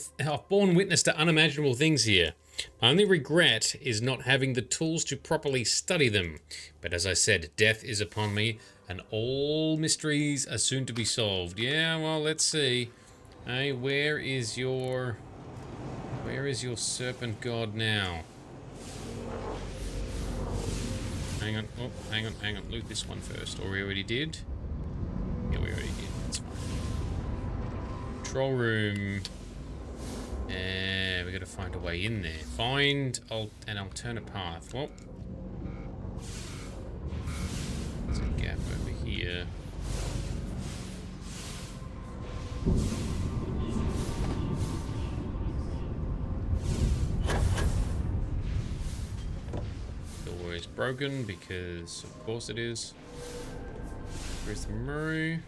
things here. My only regret is not having the tools to properly study them. But as I said, death is upon me, and all mysteries are soon to be solved. Yeah, well, let's see. Hey, where is your serpent god now? Hang on. Oh, hang on. Loot this one first. Or we already did? Yeah, we already did. That's fine. Control room. We gotta find a way in there. Find an alternate path. Well, there's a gap over here. Door is broken because, of course, it is. Where's the Murray?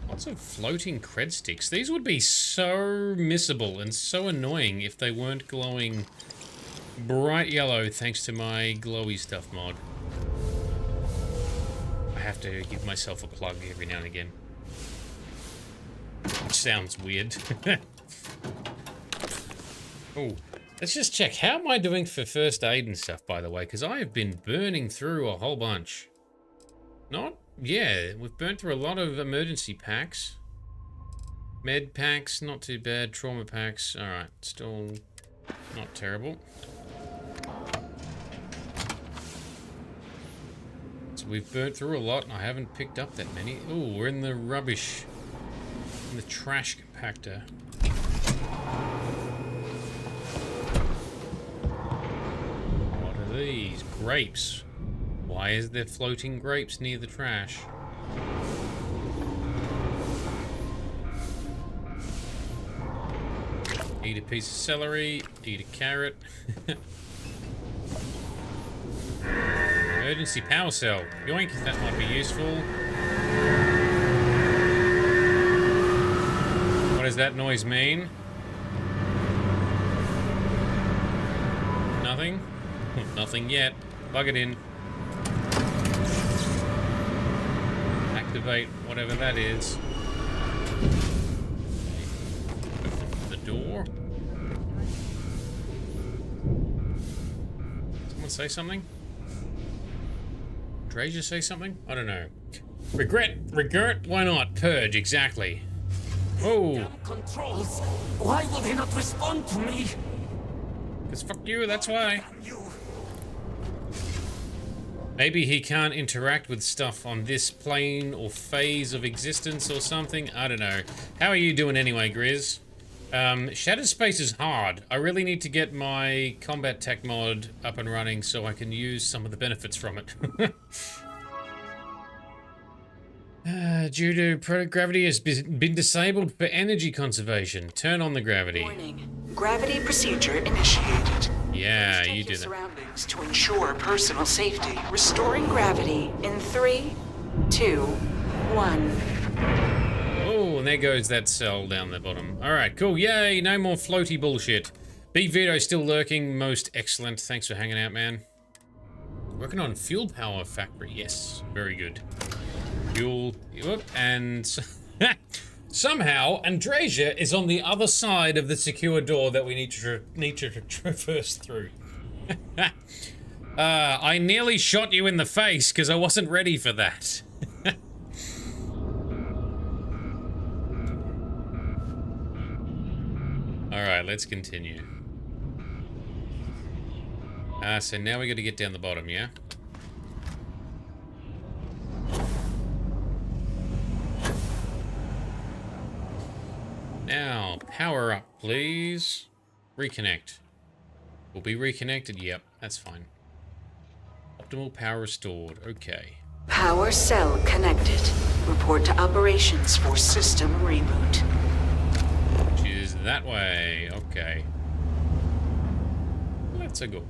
Lots of floating cred sticks. These would be so missable and so annoying if they weren't glowing bright yellow thanks to my glowy stuff mod. I have to give myself a plug every now and again. Which sounds weird. Oh, let's just check. How am I doing for first aid and stuff, by the way? Because I have been burning through a whole bunch. Not? Yeah, we've burnt through a lot of emergency packs. Med packs, not too bad. Trauma packs, alright. Still not terrible. So we've burnt through a lot, and I haven't picked up that many. Oh, we're in the rubbish. In the trash compactor. What are these? Grapes. Why is there floating grapes near the trash? Eat a piece of celery, eat a carrot. Emergency power cell. Yoink, that might be useful. What does that noise mean? Nothing? Nothing yet. Plug it in. Activate whatever that is. Open the door. Someone say something? Drasia say something? I don't know. Regret, why not? Purge, exactly. Oh. Controls. Why will they not respond to me? Because fuck you, that's why. Maybe he can't interact with stuff on this plane or phase of existence or something. I don't know. How are you doing anyway, Grizz? Shattered Space is hard. I really need to get my combat tech mod up and running so I can use some of the benefits from it. Due to gravity has been disabled for energy conservation. Turn on the gravity. Warning. Gravity procedure initiated. Yeah, you do that. Surroundings to ensure personal safety. Restoring gravity in 3, 2, 1. Oh, and there goes that cell down the bottom. Alright, cool. Yay, no more floaty bullshit. B Vito still lurking. Most excellent. Thanks for hanging out, man. Working on fuel power factory. Yes, very good. Fuel. And somehow Andrasia is on the other side of the secure door that we need to traverse through. I nearly shot you in the face because I wasn't ready for that. Alright, let's continue. So now we got to get down the bottom, yeah? Now, power up, please. Reconnect. We'll be reconnected, yep, that's fine. Optimal power restored, okay. Power cell connected. Report to operations for system reboot. that way. Okay. Let's go.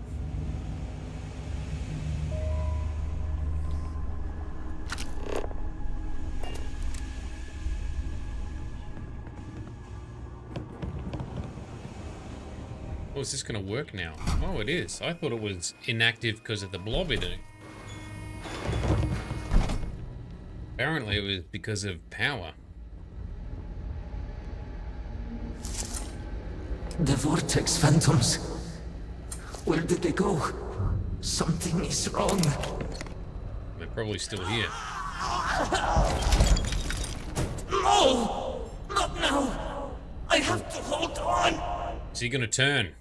Oh, is this going to work now? Oh, it is. I thought it was inactive because of the blob in it. Apparently it was because of power. The vortex phantoms. Where did they go? Something is wrong. They're probably still here. No! Not now! I have to hold on! Is he gonna turn?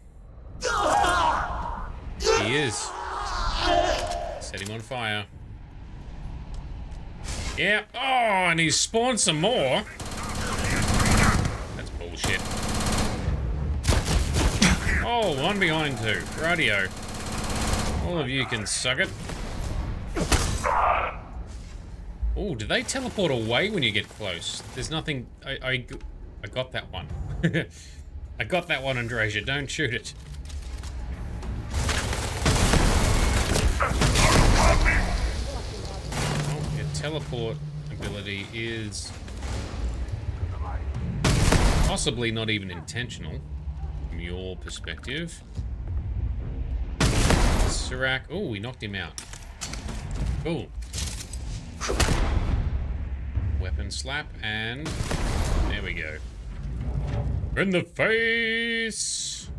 He is. Set him on fire. Yeah. Oh, and he's spawned some more. That's bullshit. Oh, one behind two. Radio. All of you can suck it. Oh, do they teleport away when you get close? There's nothing. I got that one. I got that one, Andrasia. Don't shoot it. Oh, your teleport ability is possibly not even intentional from your perspective. Sirac. Oh, we knocked him out. Cool. Weapon slap, and there we go. In the face!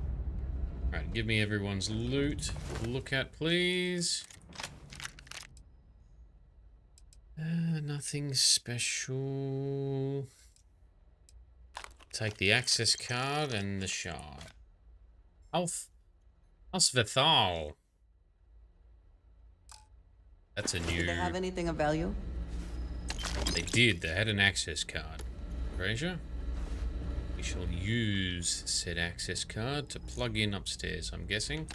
Alright, give me everyone's loot to look at, please. Nothing special. Take the access card and the shard. Alsvethal. That's a new... Did they have anything of value? They did. They had an access card. Fraser? We shall use said access card to plug in upstairs, I'm guessing.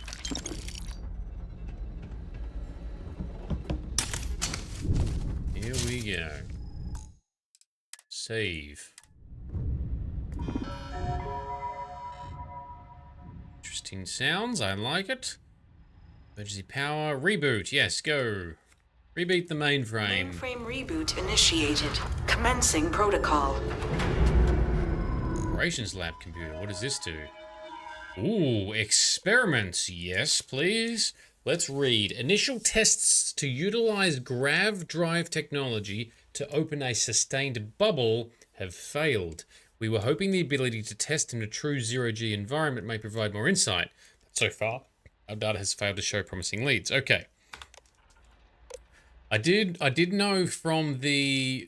Here we go. Save. Interesting sounds, I like it. Emergency power, reboot, yes, go. Reboot the mainframe. Mainframe reboot initiated. Commencing protocol. Operations lab computer, what does this do? Ooh, experiments, yes, please. Let's read. Initial tests to utilize grav drive technology to open a sustained bubble have failed. We were hoping the ability to test in a true zero-G environment may provide more insight. But so far, our data has failed to show promising leads. Okay. I did know from the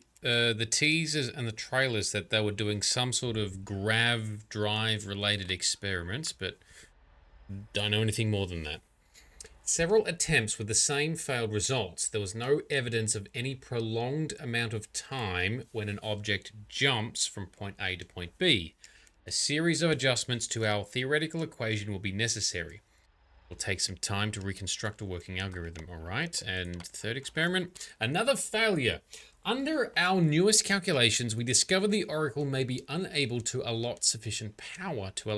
teasers and the trailers that they were doing some sort of grav drive related experiments, but don't know anything more than that. Several attempts with the same failed results. There was no evidence of any prolonged amount of time when an object jumps from point A to point B. A series of adjustments to our theoretical equation will be necessary. It'll take some time to reconstruct a working algorithm, all right? And third experiment, another failure. Under our newest calculations, we discovered the Oracle may be unable to allot sufficient power to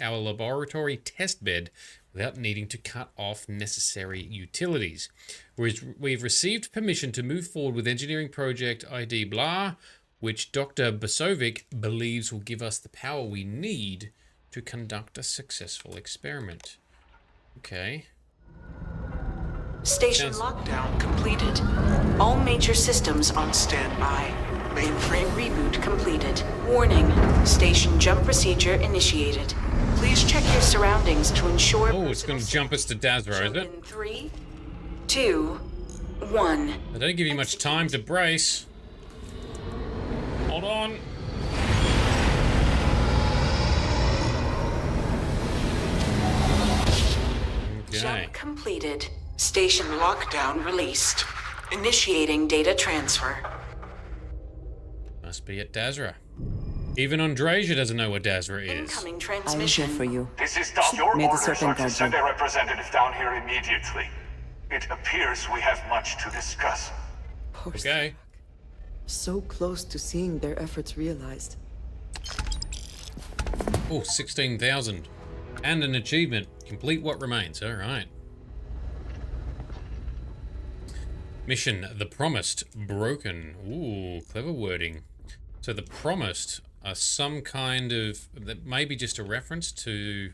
our laboratory testbed without needing to cut off necessary utilities. We've received permission to move forward with engineering project ID blah, which Dr. Basovic believes will give us the power we need to conduct a successful experiment. Okay. Station lockdown completed. All major systems on standby. Mainframe reboot completed. Warning. Station jump procedure initiated. Please check your surroundings to ensure... Oh, it's going to jump us to Dazra, is it? In 3, 2, 1. They don't give you much time to brace. Hold on. Okay. Jump completed. Station lockdown released. Initiating data transfer. Must be at Dazra. Even Andrasia doesn't know what Dazra is. Incoming transmission. I'm here for you. This is Doc. Your May the orders are serpent to guide send you. a representative down here immediately. It appears we have much to discuss. Okay. So close to seeing their efforts realized. Oh, 16,000. And an achievement. Complete what remains. All right. Mission, the Promised, broken. Ooh, clever wording. So the Promised are some kind of, that may be just a reference to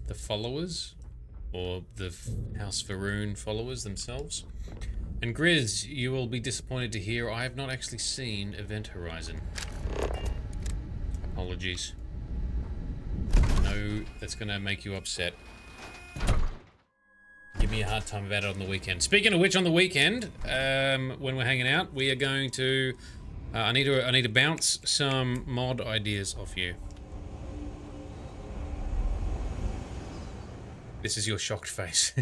the followers, or the House Varun followers themselves. And Grizz, you will be disappointed to hear I have not actually seen Event Horizon. Apologies. No, that's gonna make you upset. Give me a hard time about it on the weekend. Speaking of which, on the weekend, when we're hanging out, we are going to. I need to bounce some mod ideas off you. This is your shocked face.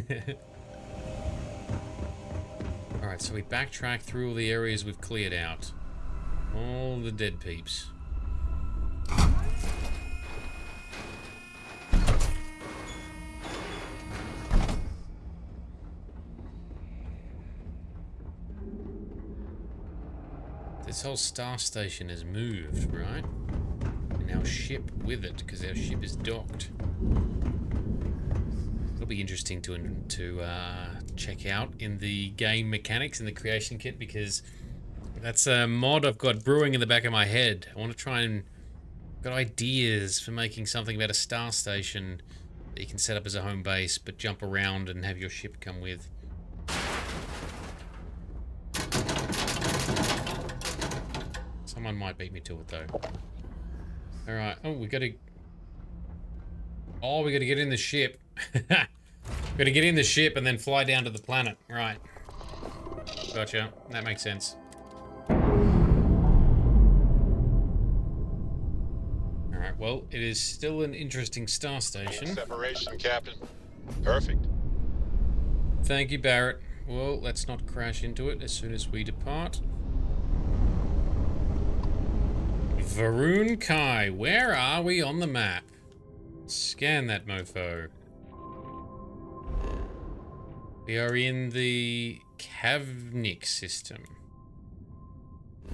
All right, so we backtrack through all the areas we've cleared out, all the dead peeps. This whole star station has moved, right? And our ship with it, because our ship is docked. It'll be interesting to check out in the game mechanics in the creation kit, because that's a mod I've got brewing in the back of my head. I want to try and got ideas for making something about a star station that you can set up as a home base, but jump around and have your ship come with. Someone might beat me to it though. All right. Oh, we gotta get in the ship. Gotta get in the ship and then fly down to the planet. Right. Gotcha. That makes sense. All right. Well, it is still an interesting star station. Separation, Captain. Perfect. Thank you, Barrett. Well, let's not crash into it as soon as we depart. Varun Kai, where are we on the map? Scan that mofo. We are in the Kavnik system,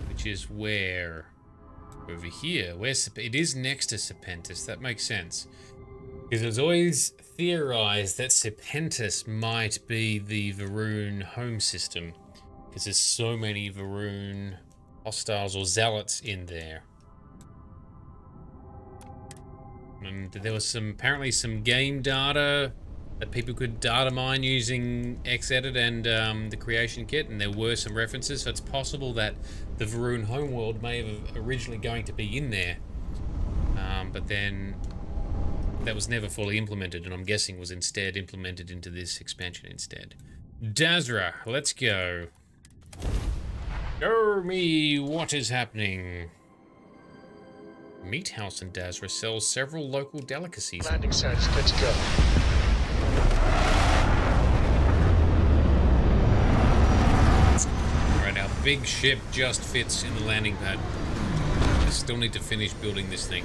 which is where? Over here. It is next to Serpentis. That makes sense. Because it was always theorized that Serpentis might be the Varun home system, because there's so many Varun hostiles or zealots in there. And there was apparently some game data that people could data mine using Xedit and the creation kit, and there were some references, so it's possible that the Varun homeworld may have originally going to be in there, but then that was never fully implemented, and I'm guessing was instead implemented into this expansion instead. Dazra, let's go. Show me what is happening. Meat House in Dazra sells several local delicacies. Landing site is good to go. Alright, our big ship just fits in the landing pad. We still need to finish building this thing.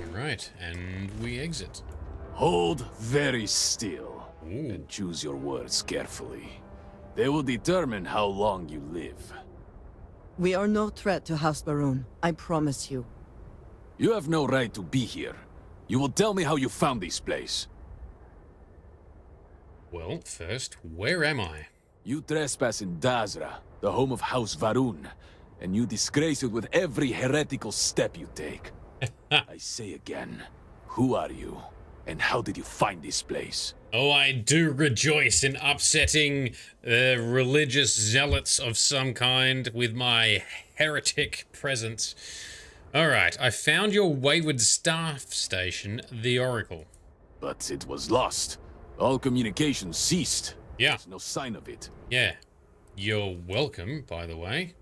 Alright, and we exit. Hold very still. Ooh. And choose your words carefully. They will determine how long you live. We are no threat to House Varun, I promise you. You have no right to be here. You will tell me how you found this place. Well, first, where am I? You trespass in Dazra, the home of House Varun, and you disgrace it with every heretical step you take. I say again, who are you? And how did you find this place? Oh, I do rejoice in upsetting religious zealots of some kind with my heretic presence. Alright, I found your wayward staff station, the Oracle. But it was lost. All communication ceased. Yeah. There's no sign of it. Yeah. You're welcome, by the way.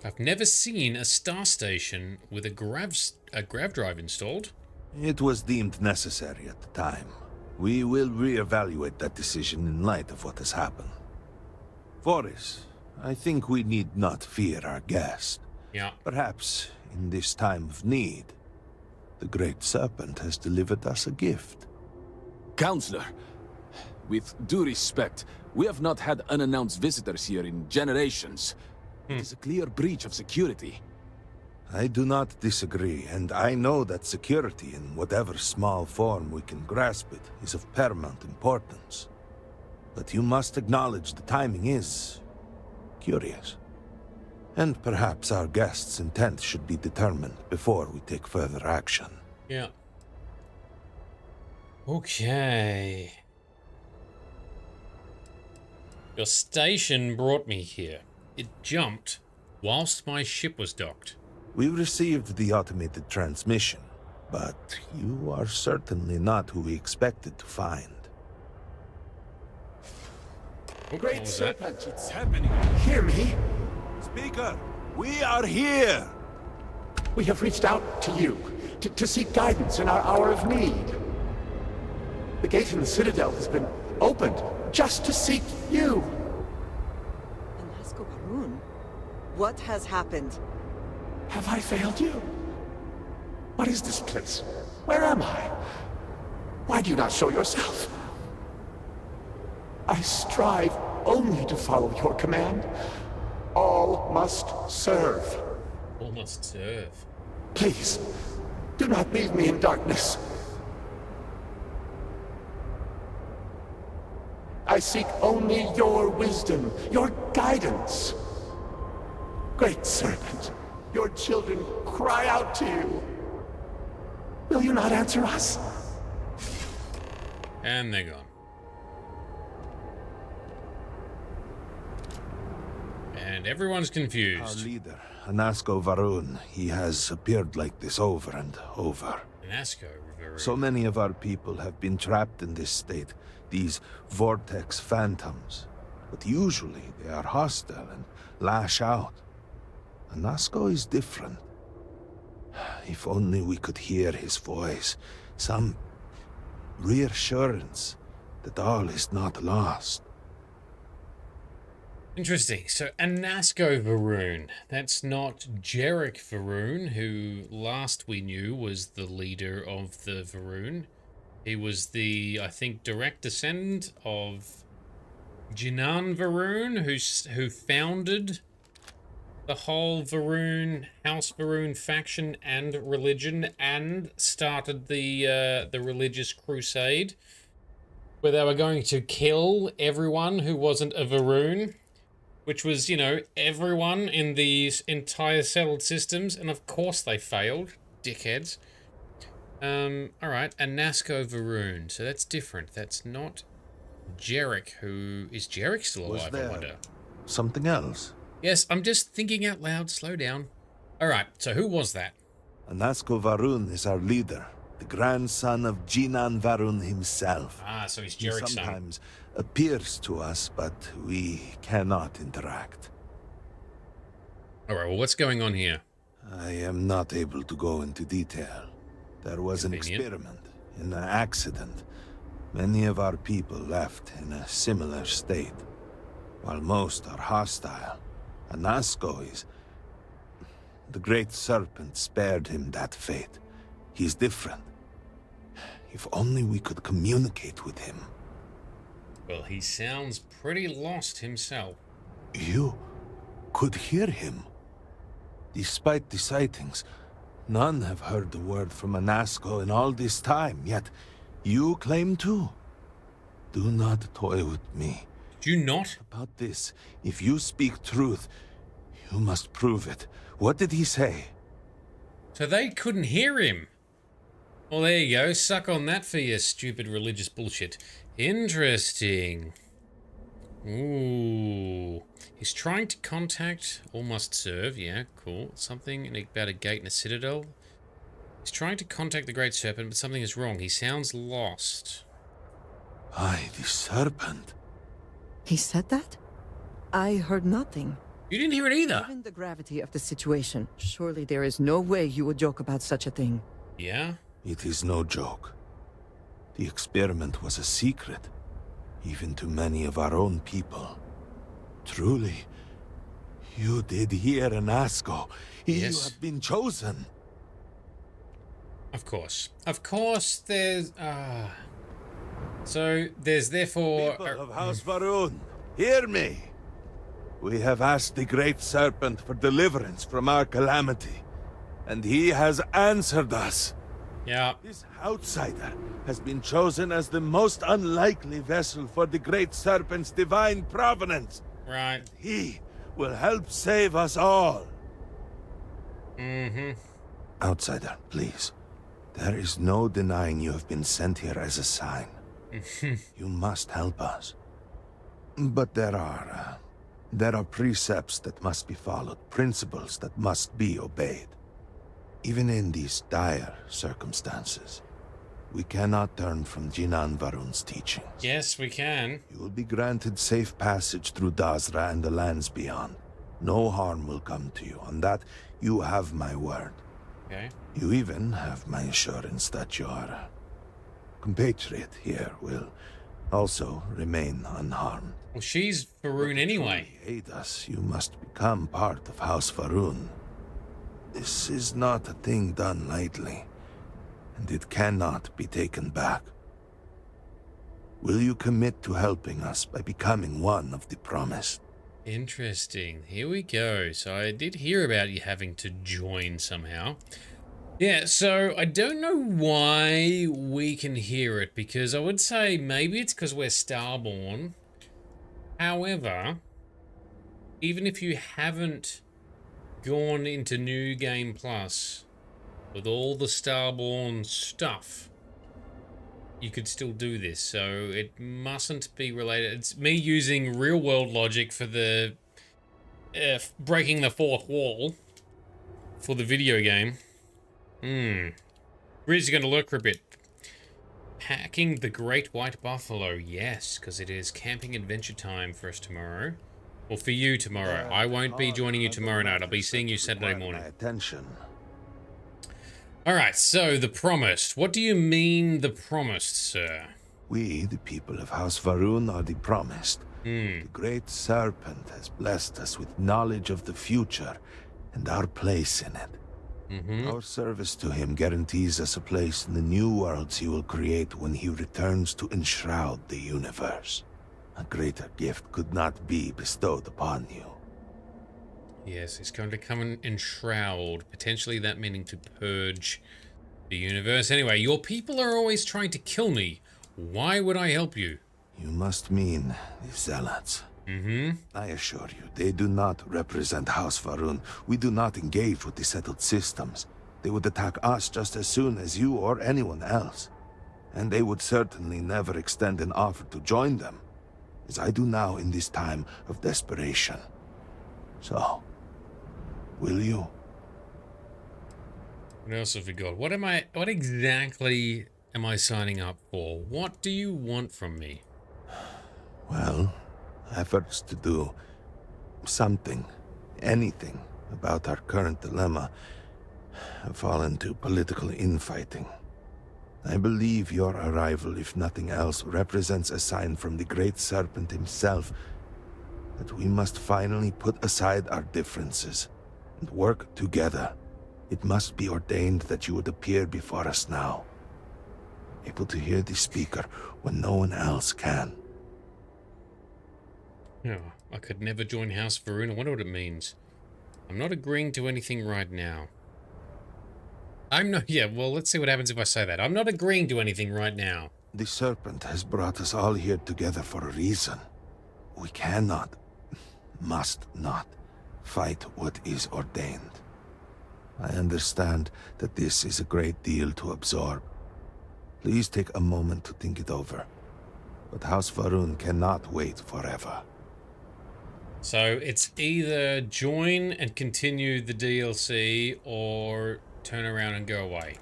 I've never seen a star station with a grav drive installed. It was deemed necessary at the time. We will reevaluate that decision in light of what has happened. Forrest, I think we need not fear our guest. Yeah. Perhaps, in this time of need, the Great Serpent has delivered us a gift. Counselor, with due respect, we have not had unannounced visitors here in generations. It is a clear breach of security. I do not disagree, and I know that security, in whatever small form we can grasp it, is of paramount importance. But you must acknowledge the timing is curious. And perhaps our guest's intent should be determined before we take further action. Yeah. Okay. Your station brought me here. It jumped whilst my ship was docked. We received the automated transmission, but you are certainly not who we expected to find. Great Serpent, it's happening. Hear me? Speaker, we are here! We have reached out to you to seek guidance in our hour of need. The gate in the Citadel has been opened just to seek you. What has happened? Have I failed you? What is this place? Where am I? Why do you not show yourself? I strive only to follow your command. All must serve. All must serve. Please, do not leave me in darkness. I seek only your wisdom, your guidance. Great Serpent, your children cry out to you. Will you not answer us? And they're gone. And everyone's confused. Our leader, Anasko Varun, he has appeared like this over and over. Anasko Varun. So many of our people have been trapped in this state, these vortex phantoms. But usually they are hostile and lash out. Anasko is different. If only we could hear his voice, some reassurance that all is not lost. Interesting. So Anasko Varun, that's not Jarek Varun, who last we knew was the leader of the Varun. He was the, I think, direct descendant of Jinan Varun, who founded the whole Varun, House Varun faction and religion, and started the religious crusade, where they were going to kill everyone who wasn't a Varun, which was, you know, everyone in these entire settled systems, and of course they failed, dickheads. Alright, Anasko Varun, so that's different. That's not Jarek, who... Is Jarek still alive, I wonder? Something else? Yes, I'm just thinking out loud. Slow down. Alright, so who was that? Anasko Varun is our leader, the grandson of Jinan Varun himself. Ah, so he's Jarek's son. He sometimes appears to us, but we cannot interact. Alright, well, what's going on here? I am not able to go into detail. There was an experiment, an accident. Many of our people left in a similar state. While most are hostile, Anasko is... The Great Serpent spared him that fate. He's different. If only we could communicate with him. Well, he sounds pretty lost himself. You could hear him. Despite the sightings, none have heard the word from Anasko in all this time, yet you claim to. Do not toy with me. Do you not? About this, if you speak truth, you must prove it. What did he say? So they couldn't hear him. Well, there you go. Suck on that for your stupid religious bullshit. Interesting. Ooh. He's trying to contact... All must serve. Yeah, cool. Something about a gate in a citadel. He's trying to contact the Great Serpent, but something is wrong. He sounds lost. Aye, the Serpent. He said that? I heard nothing. You didn't hear it either. Given the gravity of the situation, surely there is no way you would joke about such a thing. Yeah? It is no joke. The experiment was a secret, even to many of our own people. Truly, you did hear Anasko. Yes. You have been chosen. Of course. Of course, there's... So, there's therefore... People of House Varun, hear me. We have asked the Great Serpent for deliverance from our calamity, and he has answered us. Yeah. This outsider has been chosen as the most unlikely vessel for the Great Serpent's divine providence. Right. And he will help save us all. Mm-hmm. Outsider, please. There is no denying you have been sent here as a sign. You must help us. But there are precepts that must be followed, principles that must be obeyed. Even in these dire circumstances, we cannot turn from Jinan Varun's teachings. Yes, we can. You will be granted safe passage through Dazra and the lands beyond. No harm will come to you. On that, you have my word. Okay. You even have my assurance that your compatriot here will also remain unharmed. Well, she's Varun anyway. To aid us, you must become part of House Varun. This is not a thing done lightly, and it cannot be taken back. Will you commit to helping us by becoming one of the promised? Interesting. Here we go. So I did hear about you having to join somehow. Yeah, so I don't know why we can hear it, because I would say maybe it's because we're Starborn. However, even if you haven't gone into New Game Plus with all the Starborn stuff, you could still do this. So it mustn't be related. It's me using real world logic for the breaking the fourth wall for the video game. Riz going to lurk for a bit. Packing the Great White Buffalo. Yes, because it is camping adventure time for us tomorrow. Well, for you tomorrow. I won't be joining you tomorrow night. I'll be seeing you Saturday morning. Attention. Alright, so the promised. What do you mean the promised, sir? We, the people of House Varun, are the promised. The Great Serpent has blessed us with knowledge of the future and our place in it. Our service to him guarantees us a place in the new worlds he will create when he returns to enshroud the universe. A greater gift could not be bestowed upon you. Yes, he's going to come and enshroud, potentially that meaning to purge the universe. Anyway, your people are always trying to kill me. Why would I help you? You must mean the Zealots. I assure you, they do not represent House Varun. We do not engage with the settled systems. They would attack us just as soon as you or anyone else. And they would certainly never extend an offer to join them, as I do now in this time of desperation. So, will you? What else have we got? What exactly am I signing up for? What do you want from me? Well, efforts to do something, anything about our current dilemma have fallen to political infighting. I believe your arrival, if nothing else, represents a sign from the Great Serpent himself that we must finally put aside our differences and work together. It must be ordained that you would appear before us now, able to hear the speaker when no one else can. No, I could never join House Varun. I wonder what it means. I'm not agreeing to anything right now. Yeah, well, let's see what happens if I say that. I'm not agreeing to anything right now. The Serpent has brought us all here together for a reason. We cannot, must not, fight what is ordained. I understand that this is a great deal to absorb. Please take a moment to think it over. But House Varun cannot wait forever. So it's either join and continue the DLC or turn around and go away.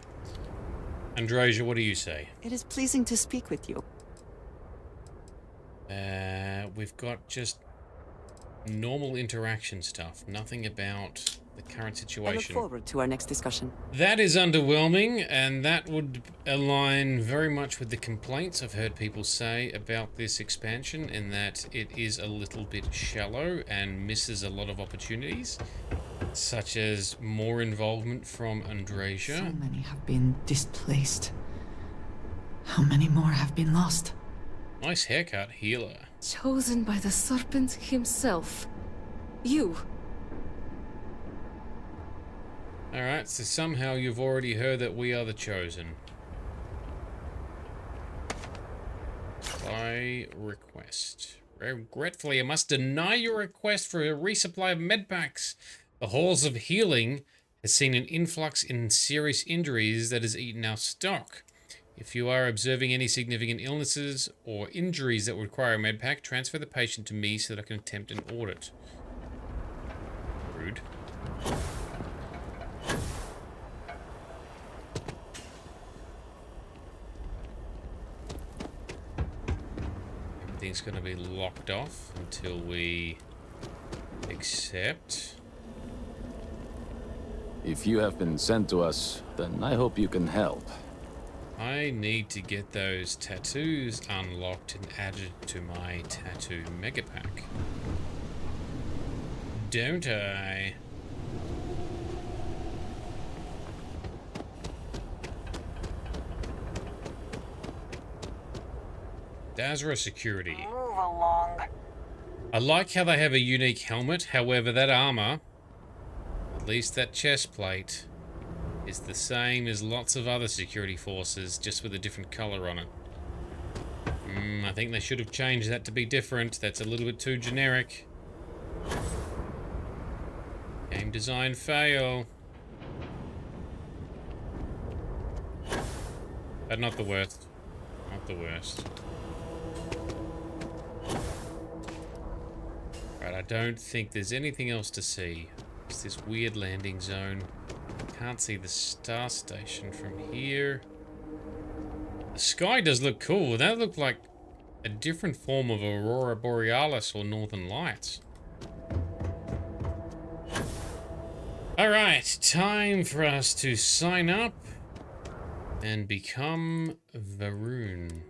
Androsia, what do you say? It is pleasing to speak with you. We've got just normal interaction stuff. Nothing about the current situation. I look forward to our next discussion. That is underwhelming, and that would align very much with the complaints I've heard people say about this expansion, in that it is a little bit shallow and misses a lot of opportunities, such as more involvement from Androsia. So many have been displaced. How many more have been lost? Nice haircut, healer. Chosen by the Serpent himself. You. Alright, so somehow you've already heard that we are the Chosen. By request. Regretfully, I must deny your request for a resupply of medpacks. The Halls of Healing has seen an influx in serious injuries that has eaten our stock. If you are observing any significant illnesses or injuries that require a medpack, transfer the patient to me so that I can attempt an audit. Rude. Everything's going to be locked off until we accept. If you have been sent to us, then I hope you can help. I need to get those tattoos unlocked and added to my tattoo megapack. Don't I? Dazra security. Move along. I like how they have a unique helmet, however that armor, at least that chest plate, is the same as lots of other security forces, just with a different color on it. I think they should have changed that to be different. That's a little bit too generic. Game design fail. But not the worst. Not the worst. Right, I don't think there's anything else to see. It's this weird landing zone. Can't see the star station from here. The sky does look cool. That looked like a different form of Aurora Borealis or Northern Lights. Alright, time for us to sign up and become Varun.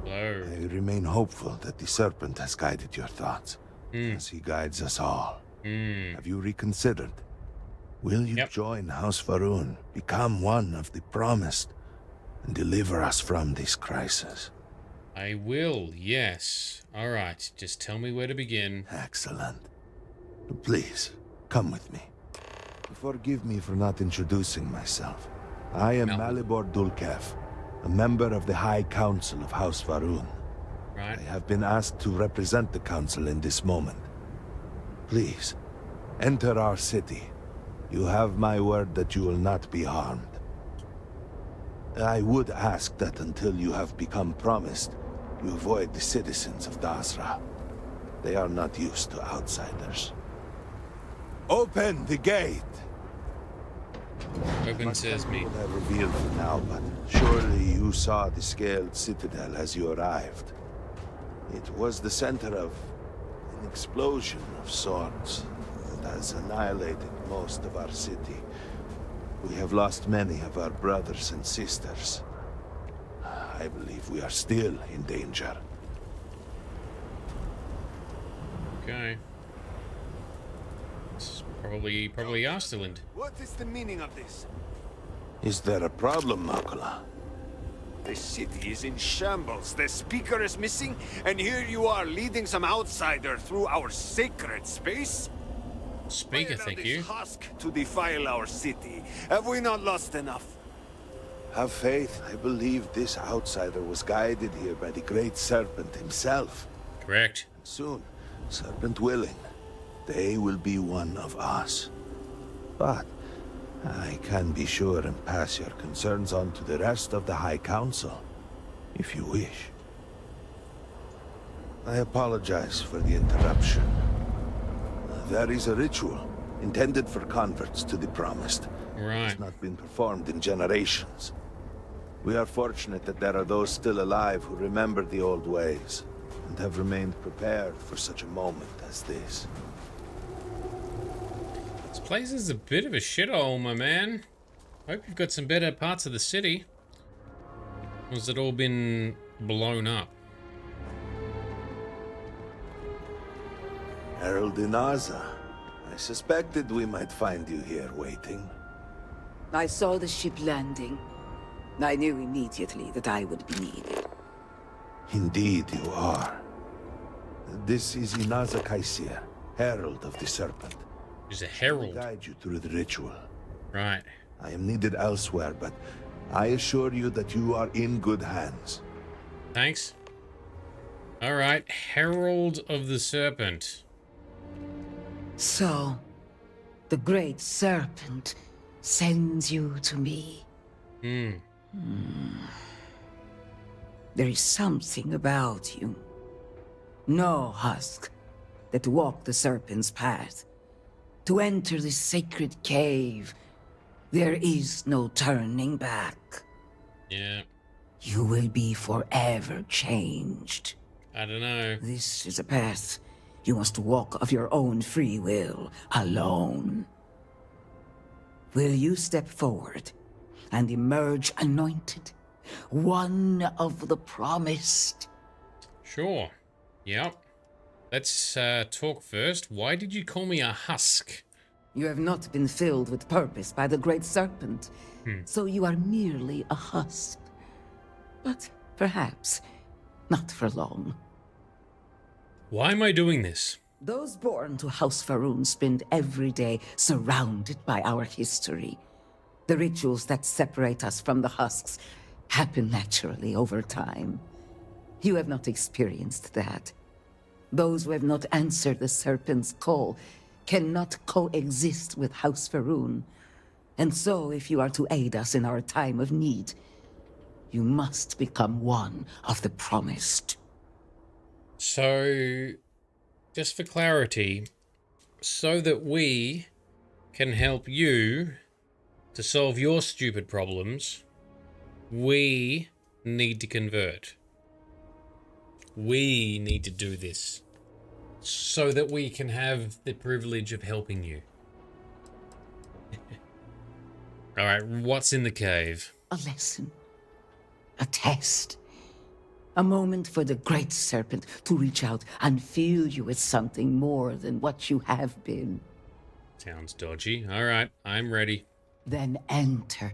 Hello. I remain hopeful that the Serpent has guided your thoughts, as he guides us all. Have you reconsidered? Will you join House Varun, become one of the promised, and deliver us from this crisis? I will, yes. Alright, just tell me where to begin. Excellent. Please, come with me. Forgive me for not introducing myself. I am Malibor Dulkev, a member of the High Council of House Varun. Right. I have been asked to represent the Council in this moment. Please, enter our city. You have my word that you will not be harmed. I would ask that until you have become promised, you avoid the citizens of Dazra. They are not used to outsiders. Open the gate! Open sesame. I revealed it now, but surely you saw the scaled citadel as you arrived. It was the center of an explosion of sorts that has annihilated most of our city. We have lost many of our brothers and sisters. I believe we are still in danger. Okay. It's probably are still in. What is the meaning of this? Is there a problem, Makula? The city is in shambles. The speaker is missing, and here you are leading some outsider through our sacred space? Speaker, thank you. Husk to defile our city. Have we not lost enough? Have faith. I believe this outsider was guided here by the great Serpent himself. Correct. Soon, Serpent willing, they will be one of us. But I can be sure and pass your concerns on to the rest of the High Council, if you wish. I apologize for the interruption. There is a ritual intended for converts to the Promised. Right. It has not been performed in generations. We are fortunate that there are those still alive who remember the old ways and have remained prepared for such a moment as this. This place is a bit of a shithole, my man. Hope you've got some better parts of the city. Or has it all been blown up? Herald Inaza, I suspected we might find you here waiting. I saw the ship landing. I knew immediately that I would be needed. Indeed you are. This is Inaza Kaisir, Herald of the Serpent. He's a herald. Guide you through the ritual. Right. I am needed elsewhere, but I assure you that you are in good hands. Thanks. All right, Herald of the Serpent. So, the Great Serpent sends you to me. Hmm. There is something about you. No husk that walk the Serpent's path. To enter this sacred cave, there is no turning back. Yeah. You will be forever changed. I don't know. This is a path you must walk of your own free will, alone. Will you step forward and emerge anointed? One of the promised? Sure. Yep. Let's talk first. Why did you call me a husk? You have not been filled with purpose by the Great Serpent, so you are merely a husk. But perhaps not for long. Why am I doing this? Those born to House Faroon spend every day surrounded by our history. The rituals that separate us from the husks happen naturally over time. You have not experienced that. Those who have not answered the Serpent's call cannot coexist with House Faroon. And so, if you are to aid us in our time of need, you must become one of the promised. So, just for clarity, so that we can help you to solve your stupid problems, we need to convert. We need to do this so that we can have the privilege of helping you. All right, what's in the cave? A lesson. A test. A moment for the Great Serpent to reach out and fill you with something more than what you have been. Sounds dodgy. All right, I'm ready. Then enter,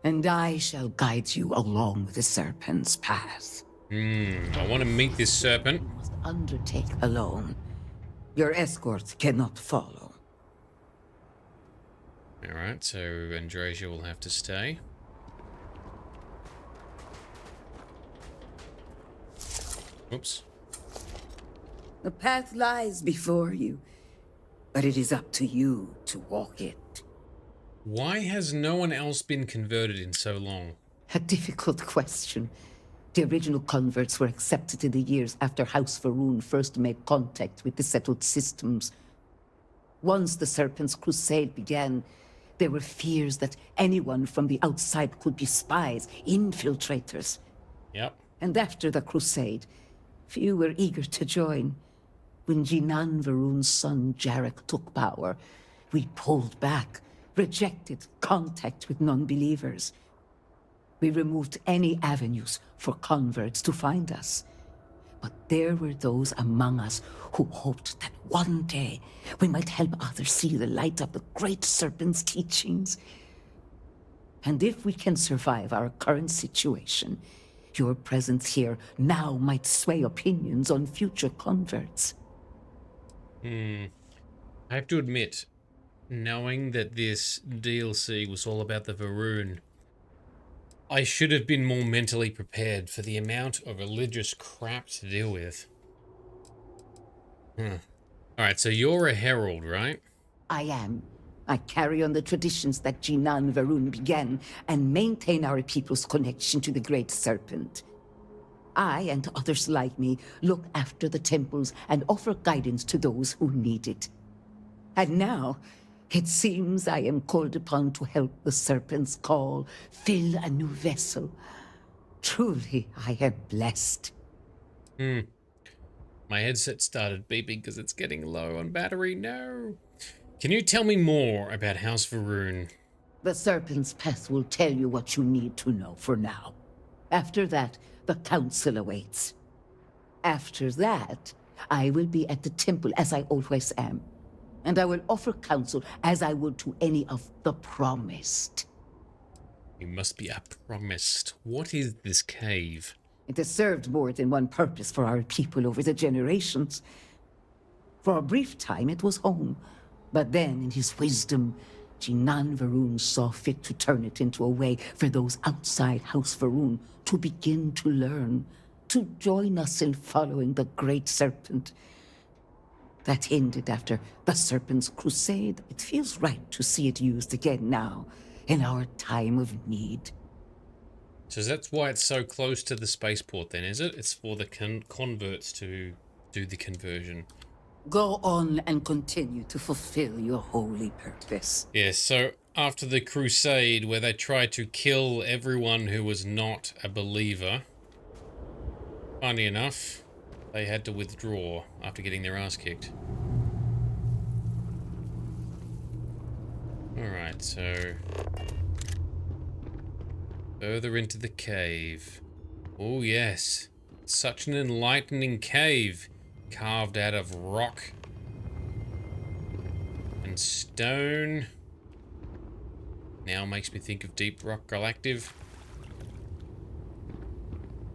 and I shall guide you along the Serpent's path. I want to meet this serpent. You must undertake alone. Your escort cannot follow. All right, so Andresia will have to stay. Oops. The path lies before you, but it is up to you to walk it. Why has no one else been converted in so long? A difficult question. The original converts were accepted in the years after House Faroon first made contact with the settled systems. Once the Serpent's crusade began, there were fears that anyone from the outside could be spies, infiltrators. Yep. And after the crusade, few were eager to join. When Jinan Varun's son Jarek took power, we pulled back, rejected contact with non-believers. We removed any avenues for converts to find us. But there were those among us who hoped that one day we might help others see the light of the Great Serpent's teachings. And if we can survive our current situation, your presence here now might sway opinions on future converts. I have to admit, knowing that this DLC was all about the Varun, I should have been more mentally prepared for the amount of religious crap to deal with. Alright, so you're a herald, right? I am. I carry on the traditions that Jinan Varun began and maintain our people's connection to the Great Serpent. I and others like me look after the temples and offer guidance to those who need it. And now, it seems I am called upon to help the Serpent's call fill a new vessel. Truly, I am blessed. My headset started beeping because it's getting low on battery. No. Can you tell me more about House Varun? The Serpent's path will tell you what you need to know for now. After that, the Council awaits. After that, I will be at the temple as I always am. And I will offer counsel as I would to any of the promised. You must be a promised. What is this cave? It has served more than one purpose for our people over the generations. For a brief time, it was home. But then, in his wisdom, Jinan Varun saw fit to turn it into a way for those outside House Varun to begin to learn, to join us in following the Great Serpent. That ended after the Serpent's crusade. It feels right to see it used again now, in our time of need. So that's why it's so close to the spaceport then, is it? It's for the converts to do the conversion. Go on and continue to fulfill your holy purpose. Yes, so after the crusade where they tried to kill everyone who was not a believer, funny enough, they had to withdraw after getting their ass kicked. Alright, so further into the cave. Oh yes, such an enlightening cave, carved out of rock and stone. Now makes me think of Deep Rock Galactic.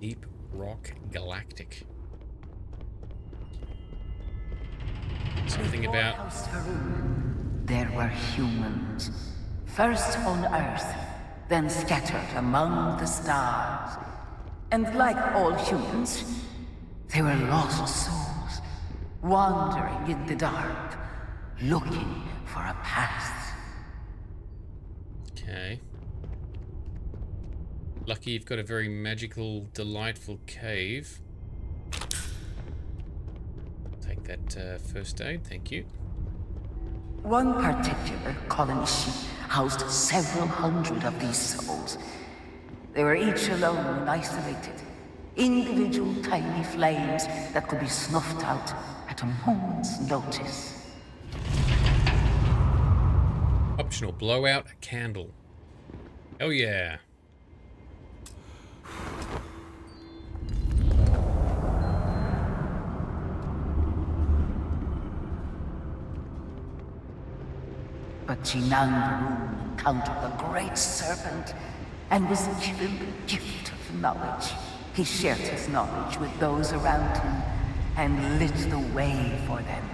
Deep Rock Galactic. Something about... There were humans, first on Earth, then scattered among the stars. And like all humans, they were lost souls, wandering in the dark, looking for a path. Okay. Lucky you've got a very magical, delightful cave. Take that first aid, thank you. One particular colony ship housed several hundred of these souls. They were each alone and isolated, individual tiny flames that could be snuffed out at a moment's notice. Optional, blow out a candle. Oh yeah. But Jinan Varun encountered the Great Serpent and was given the gift of knowledge. He shared his knowledge with those around him and lit the way for them.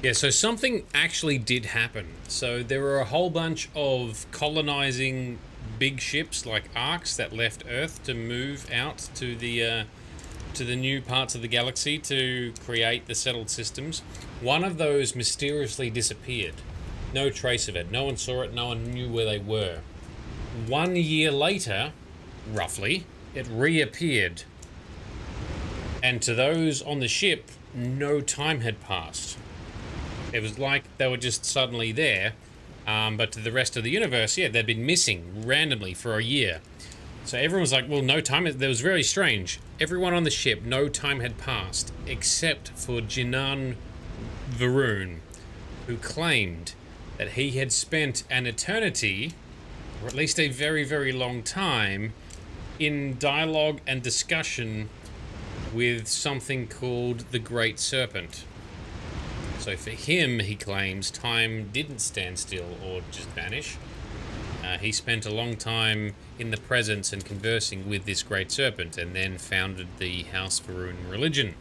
Yeah, so something actually did happen. So there were a whole bunch of colonizing big ships like arcs that left Earth to move out to the new parts of the galaxy to create the settled systems. One of those mysteriously disappeared. No trace of it. No one saw it. No one knew where they were. 1 year later, roughly, it reappeared. And to those on the ship, no time had passed. It was like they were just suddenly there. But to the rest of the universe, yeah, they'd been missing randomly for a year. So everyone was like, well, no time. That was very strange. Everyone on the ship, no time had passed, except for Jinan Varun, who claimed that he had spent an eternity, or at least a very, very long time, in dialogue and discussion with something called the Great Serpent. So for him, he claims, time didn't stand still or just vanish. He spent a long time in the presence and conversing with this Great Serpent, and then founded the House Varun religion.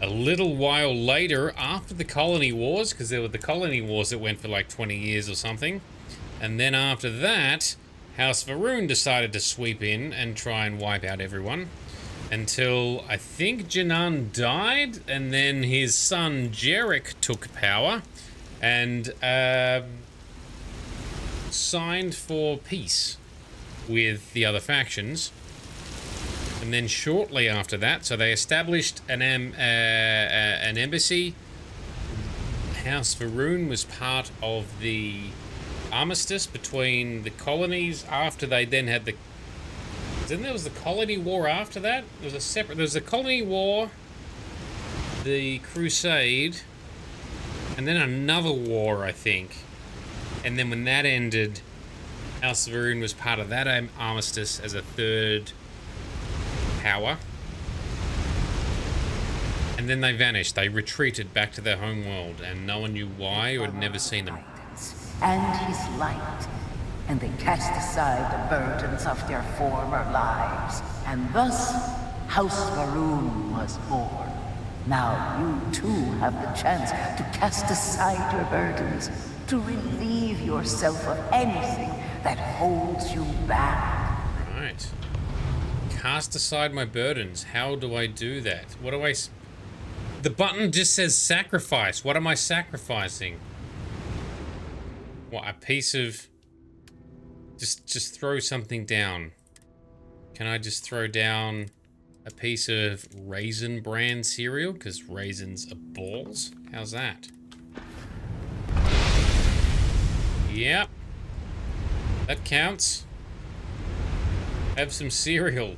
A little while later, after the colony wars, because there were the colony wars that went for like 20 years or something, and then after that, House Varun decided to sweep in and try and wipe out everyone, until I think Jinan died, and then his son Jarek took power and signed for peace with the other factions. And then shortly after that, so they established an embassy. House Varun was part of the armistice between the colonies after they then had the... Then there was the colony war after that. There was the colony war, the crusade, and then another war, I think. And then when that ended, House Varun was part of that armistice as a third power. And then they vanished. They retreated back to their home world, and no one knew why or had never seen them. And his light, and they cast aside the burdens of their former lives. And thus, House Varun was born. Now you too have the chance to cast aside your burdens, to relieve yourself of anything that holds you back. Right. Cast aside my burdens. How do I do that? What do I... The button just says sacrifice. What am I sacrificing? What, a piece of... Just throw something down. Can I just throw down a piece of Raisin Bran cereal? Because raisins are balls. How's that? Yep. That counts. Have some cereal.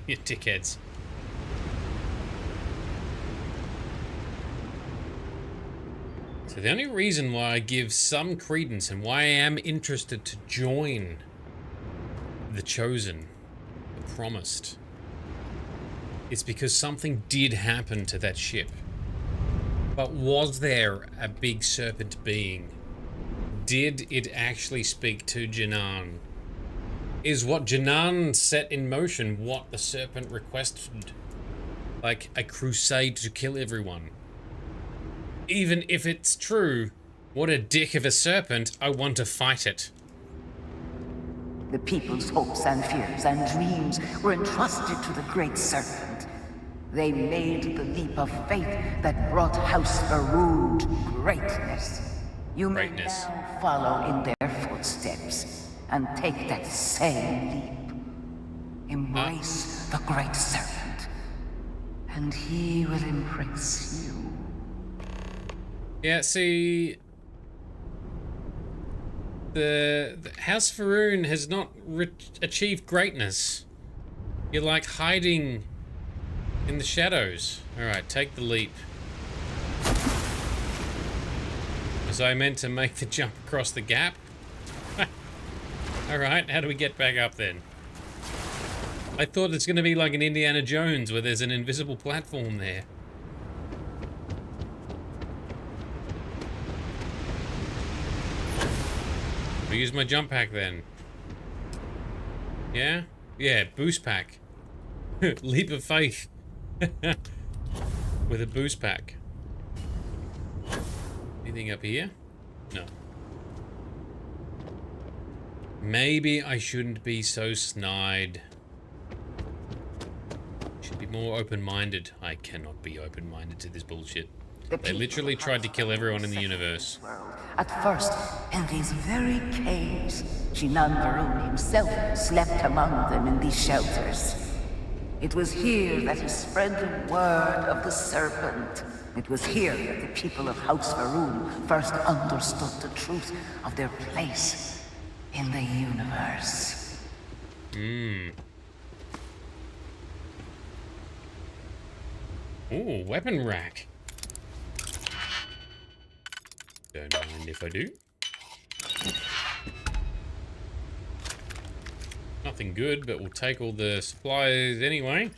You dickheads. So the only reason why I give some credence and why I am interested to join the Chosen, the Promised, is because something did happen to that ship. But was there a big serpent being? Did it actually speak to Janan? Is what Janan set in motion what the serpent requested? Like a crusade to kill everyone? Even if it's true, what a dick of a serpent, I want to fight it. The people's hopes and fears and dreams were entrusted to the Great Serpent. They made the leap of faith that brought House Varun to greatness. You may now follow in their footsteps and take that same leap. Embrace the Great Serpent, and he will embrace you. Yeah, see, the House Varun has not achieved greatness. You're like hiding in the shadows. Alright, take the leap. Was I meant to make the jump across the gap? Alright, how do we get back up then? I thought it's going to be like an Indiana Jones where there's an invisible platform there. I'll use my jump pack then. Yeah? Yeah, boost pack. Leap of faith. With a boost pack. Anything up here? No. Maybe I shouldn't be so snide. Should be more open-minded. I cannot be open-minded to this bullshit. They literally tried to kill everyone in the universe. At first, in these very caves, Janan Varun himself slept among them in these shelters. It was here that he spread the word of the serpent. It was here that the people of House Varun first understood the truth of their place in the universe. Ooh, weapon rack. Don't mind if I do. Nothing good, but we'll take all the supplies anyway.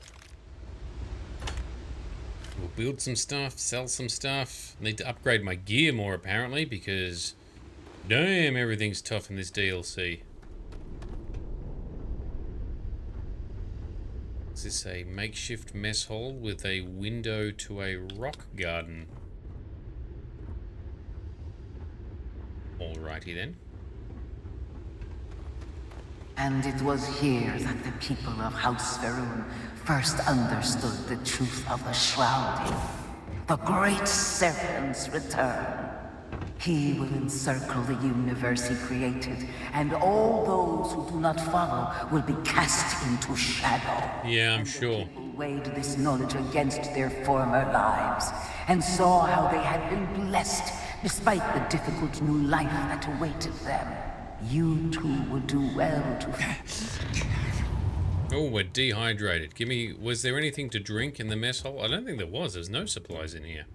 We'll build some stuff, sell some stuff. Need to upgrade my gear more apparently because damn, everything's tough in this DLC. Is this a makeshift mess hall with a window to a rock garden? Alrighty then. And it was here that the people of House Varun first understood the truth of the shrouding. The Great Serpent's return. He will encircle the universe he created, and all those who do not follow will be cast into shadow. Yeah, I'm sure. People weighed this knowledge against their former lives, and saw how they had been blessed despite the difficult new life that awaited them. You too will do well to... Oh, we're dehydrated. Give me... Was there anything to drink in the mess hall? I don't think there was. There's no supplies in here.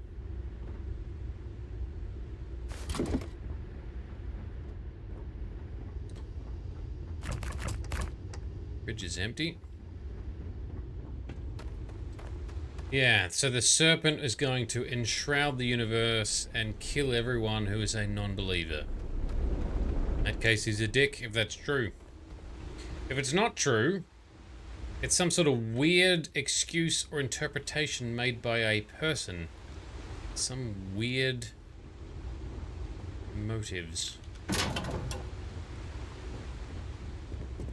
Fridge is empty. Yeah, so the serpent is going to enshroud the universe and kill everyone who is a non-believer. In that case, he's a dick, if that's true. If it's not true, it's some sort of weird excuse or interpretation made by a person. Some weird motives.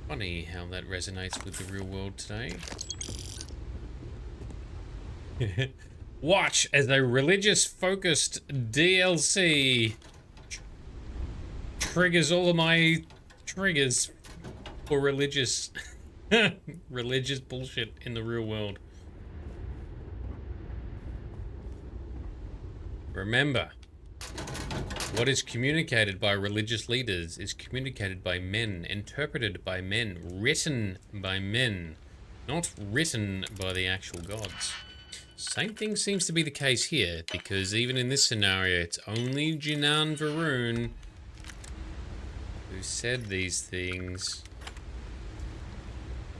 Funny how that resonates with the real world today. Watch as a religious-focused DLC triggers all of my triggers for religious religious bullshit in the real world. Remember, what is communicated by religious leaders is communicated by men, interpreted by men, written by men, not written by the actual gods. Same thing seems to be the case here, because even in this scenario, it's only Jinan Varun who said these things.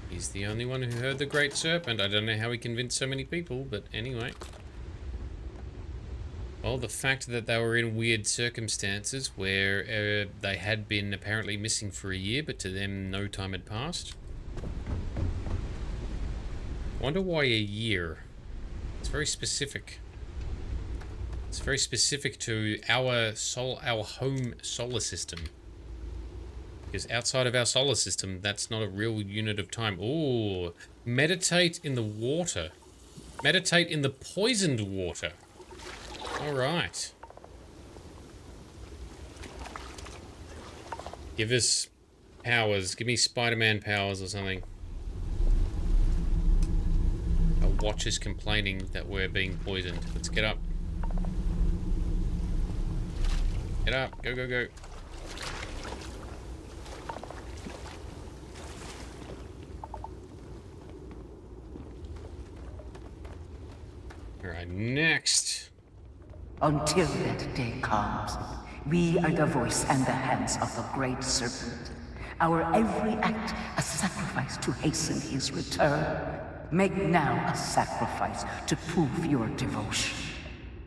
He's the only one who heard the Great Serpent. I don't know how he convinced so many people, but anyway. Well, the fact that they were in weird circumstances where they had been apparently missing for a year, but to them no time had passed. I wonder why a year? It's very specific. It's very specific to our home solar system. Because outside of our solar system, that's not a real unit of time. Ooh, meditate in the water. Meditate in the poisoned water. All right. Give us powers. Give me Spider-Man powers or something. Our watch is complaining that we're being poisoned. Let's get up. Get up. Go, go, go. Alright, next. Until that day comes, we are the voice and the hands of the Great Serpent. Our every act a sacrifice to hasten his return. Make now a sacrifice to prove your devotion.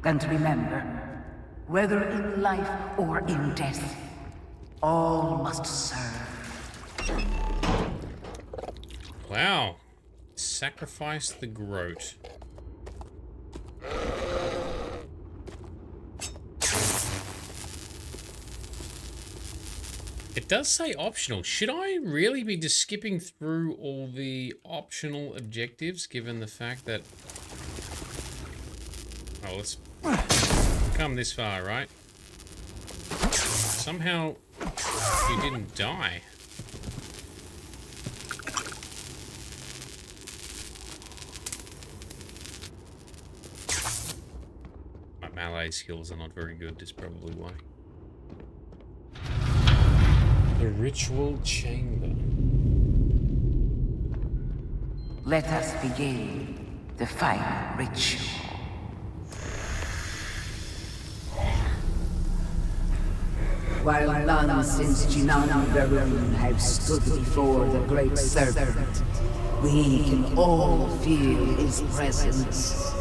And remember, whether in life or in death, all must serve. Wow. Sacrifice the Groat. It does say optional. Should I really be just skipping through all the optional objectives, given the fact that... Oh, let's come this far, right? Somehow you didn't die. My melee skills are not very good, is probably why. The ritual chamber. Let us begin the final ritual. While none since Jinan Varun have stood before the Great Serpent, we can all feel his presence.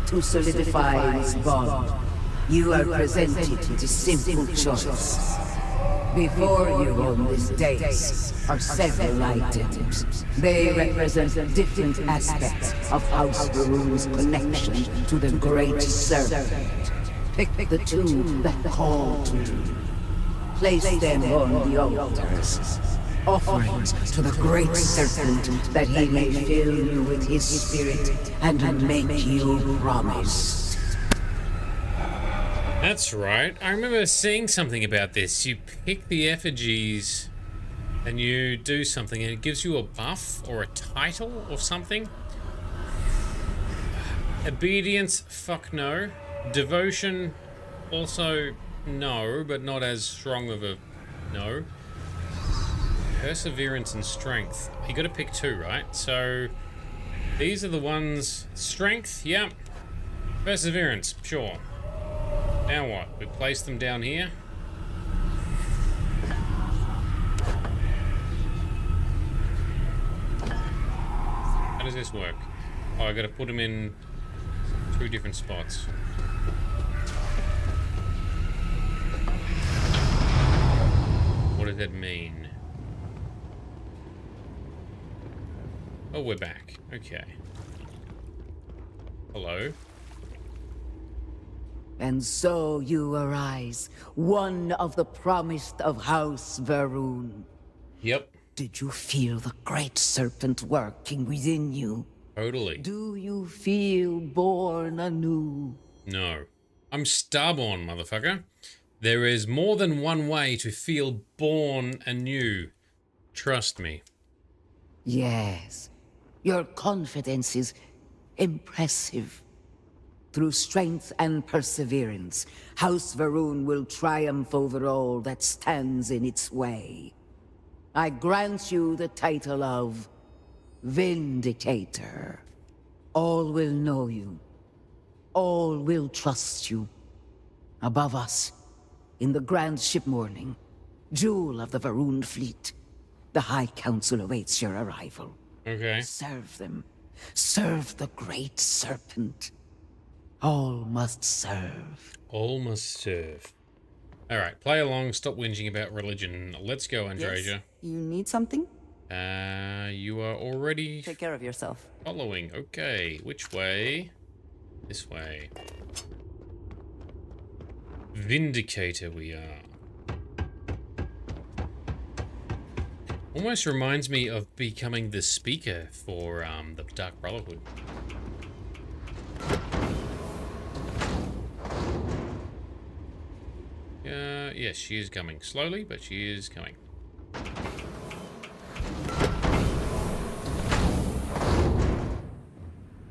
To solidify this bond, you are presented with a simple choice. Before you on this dais are several items. They represent different aspects of House Varun's connection to the Great Serpent. Pick the two that call to you. Place them on the altars. Offerings to the Great Serpent that he may fill you with his spirit and make you promise. That's right. I remember seeing something about this. You pick the effigies and you do something and it gives you a buff or a title or something. Obedience, fuck no. Devotion, also no, but not as strong of a no. Perseverance and strength. You gotta pick two, right? So these are the ones. Strength, yep. Perseverance, sure. Now what? We place them down here. How does this work? Oh, I gotta put them in two different spots. does that mean? Oh, we're back. Okay. Hello? And so you arise, one of the promised of House Varun. Yep. Did you feel the great serpent working within you? Totally. Do you feel born anew? No. I'm starborn, motherfucker. There is more than one way to feel born anew. Trust me. Yes. Your confidence is impressive. Through strength and perseverance, House Varun will triumph over all that stands in its way. I grant you the title of Vindicator. All will know you. All will trust you. Above us, in the grand ship morning, jewel of the Varun fleet, the High Council awaits your arrival. Okay. Serve them. Serve the great serpent. All must serve. All must serve. Alright, play along, stop whinging about religion. Let's go, Andreja. Yes. You need something? You are already... Take care of yourself. Following. Okay, which way? This way. Vindicator we are. Almost reminds me of becoming the speaker for the Dark Brotherhood. Yes, she is coming. Slowly, but she is coming.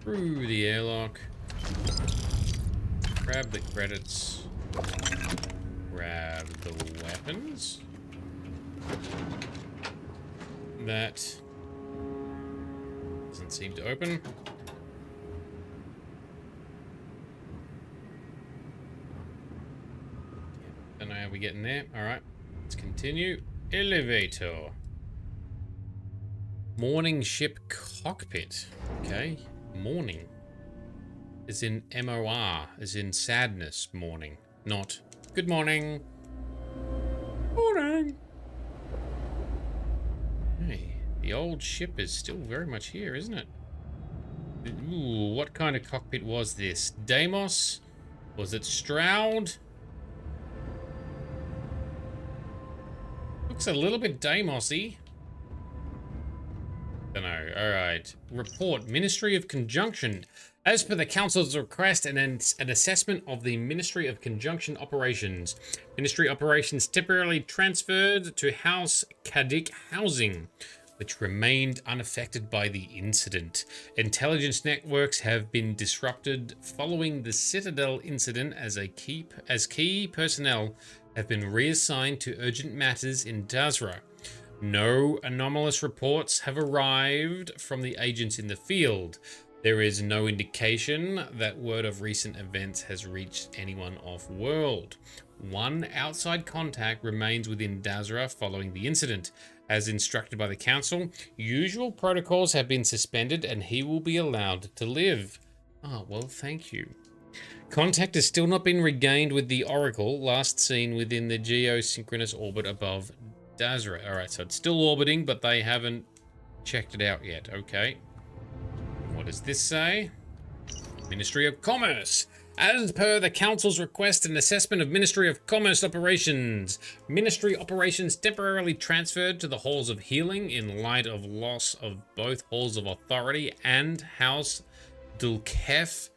Through the airlock. Grab the credits. Grab the weapons. That doesn't seem to open. Don't know how we get in there. Alright, let's continue. Elevator. Morning ship cockpit. Okay, morning. As in MOR, as in sadness morning. Not good morning. Morning. Hey, the old ship is still very much here, isn't it? Ooh, what kind of cockpit was this? Deimos? Was it Stroud? Looks a little bit Deimos-y. Dunno. Alright. Report. Ministry of Conjunction. As per the Council's request, an assessment of the Ministry of Conjunction Operations. Ministry operations temporarily transferred to House Kadik Housing, which remained unaffected by the incident. Intelligence networks have been disrupted following the Citadel incident as key personnel have been reassigned to urgent matters in Dazra. No anomalous reports have arrived from the agents in the field. There is no indication that word of recent events has reached anyone off-world. One outside contact remains within Dazra following the incident. As instructed by the Council, usual protocols have been suspended and he will be allowed to live. Ah, well, thank you. Contact has still not been regained with the Oracle, last seen within the geosynchronous orbit above Dazra. Alright, so it's still orbiting, but they haven't checked it out yet. Okay. What does this say? Ministry of Commerce. As per the Council's request, an assessment of Ministry of Commerce operations. Ministry operations temporarily transferred to the Halls of Healing in light of loss of both Halls of Authority and House Dulkef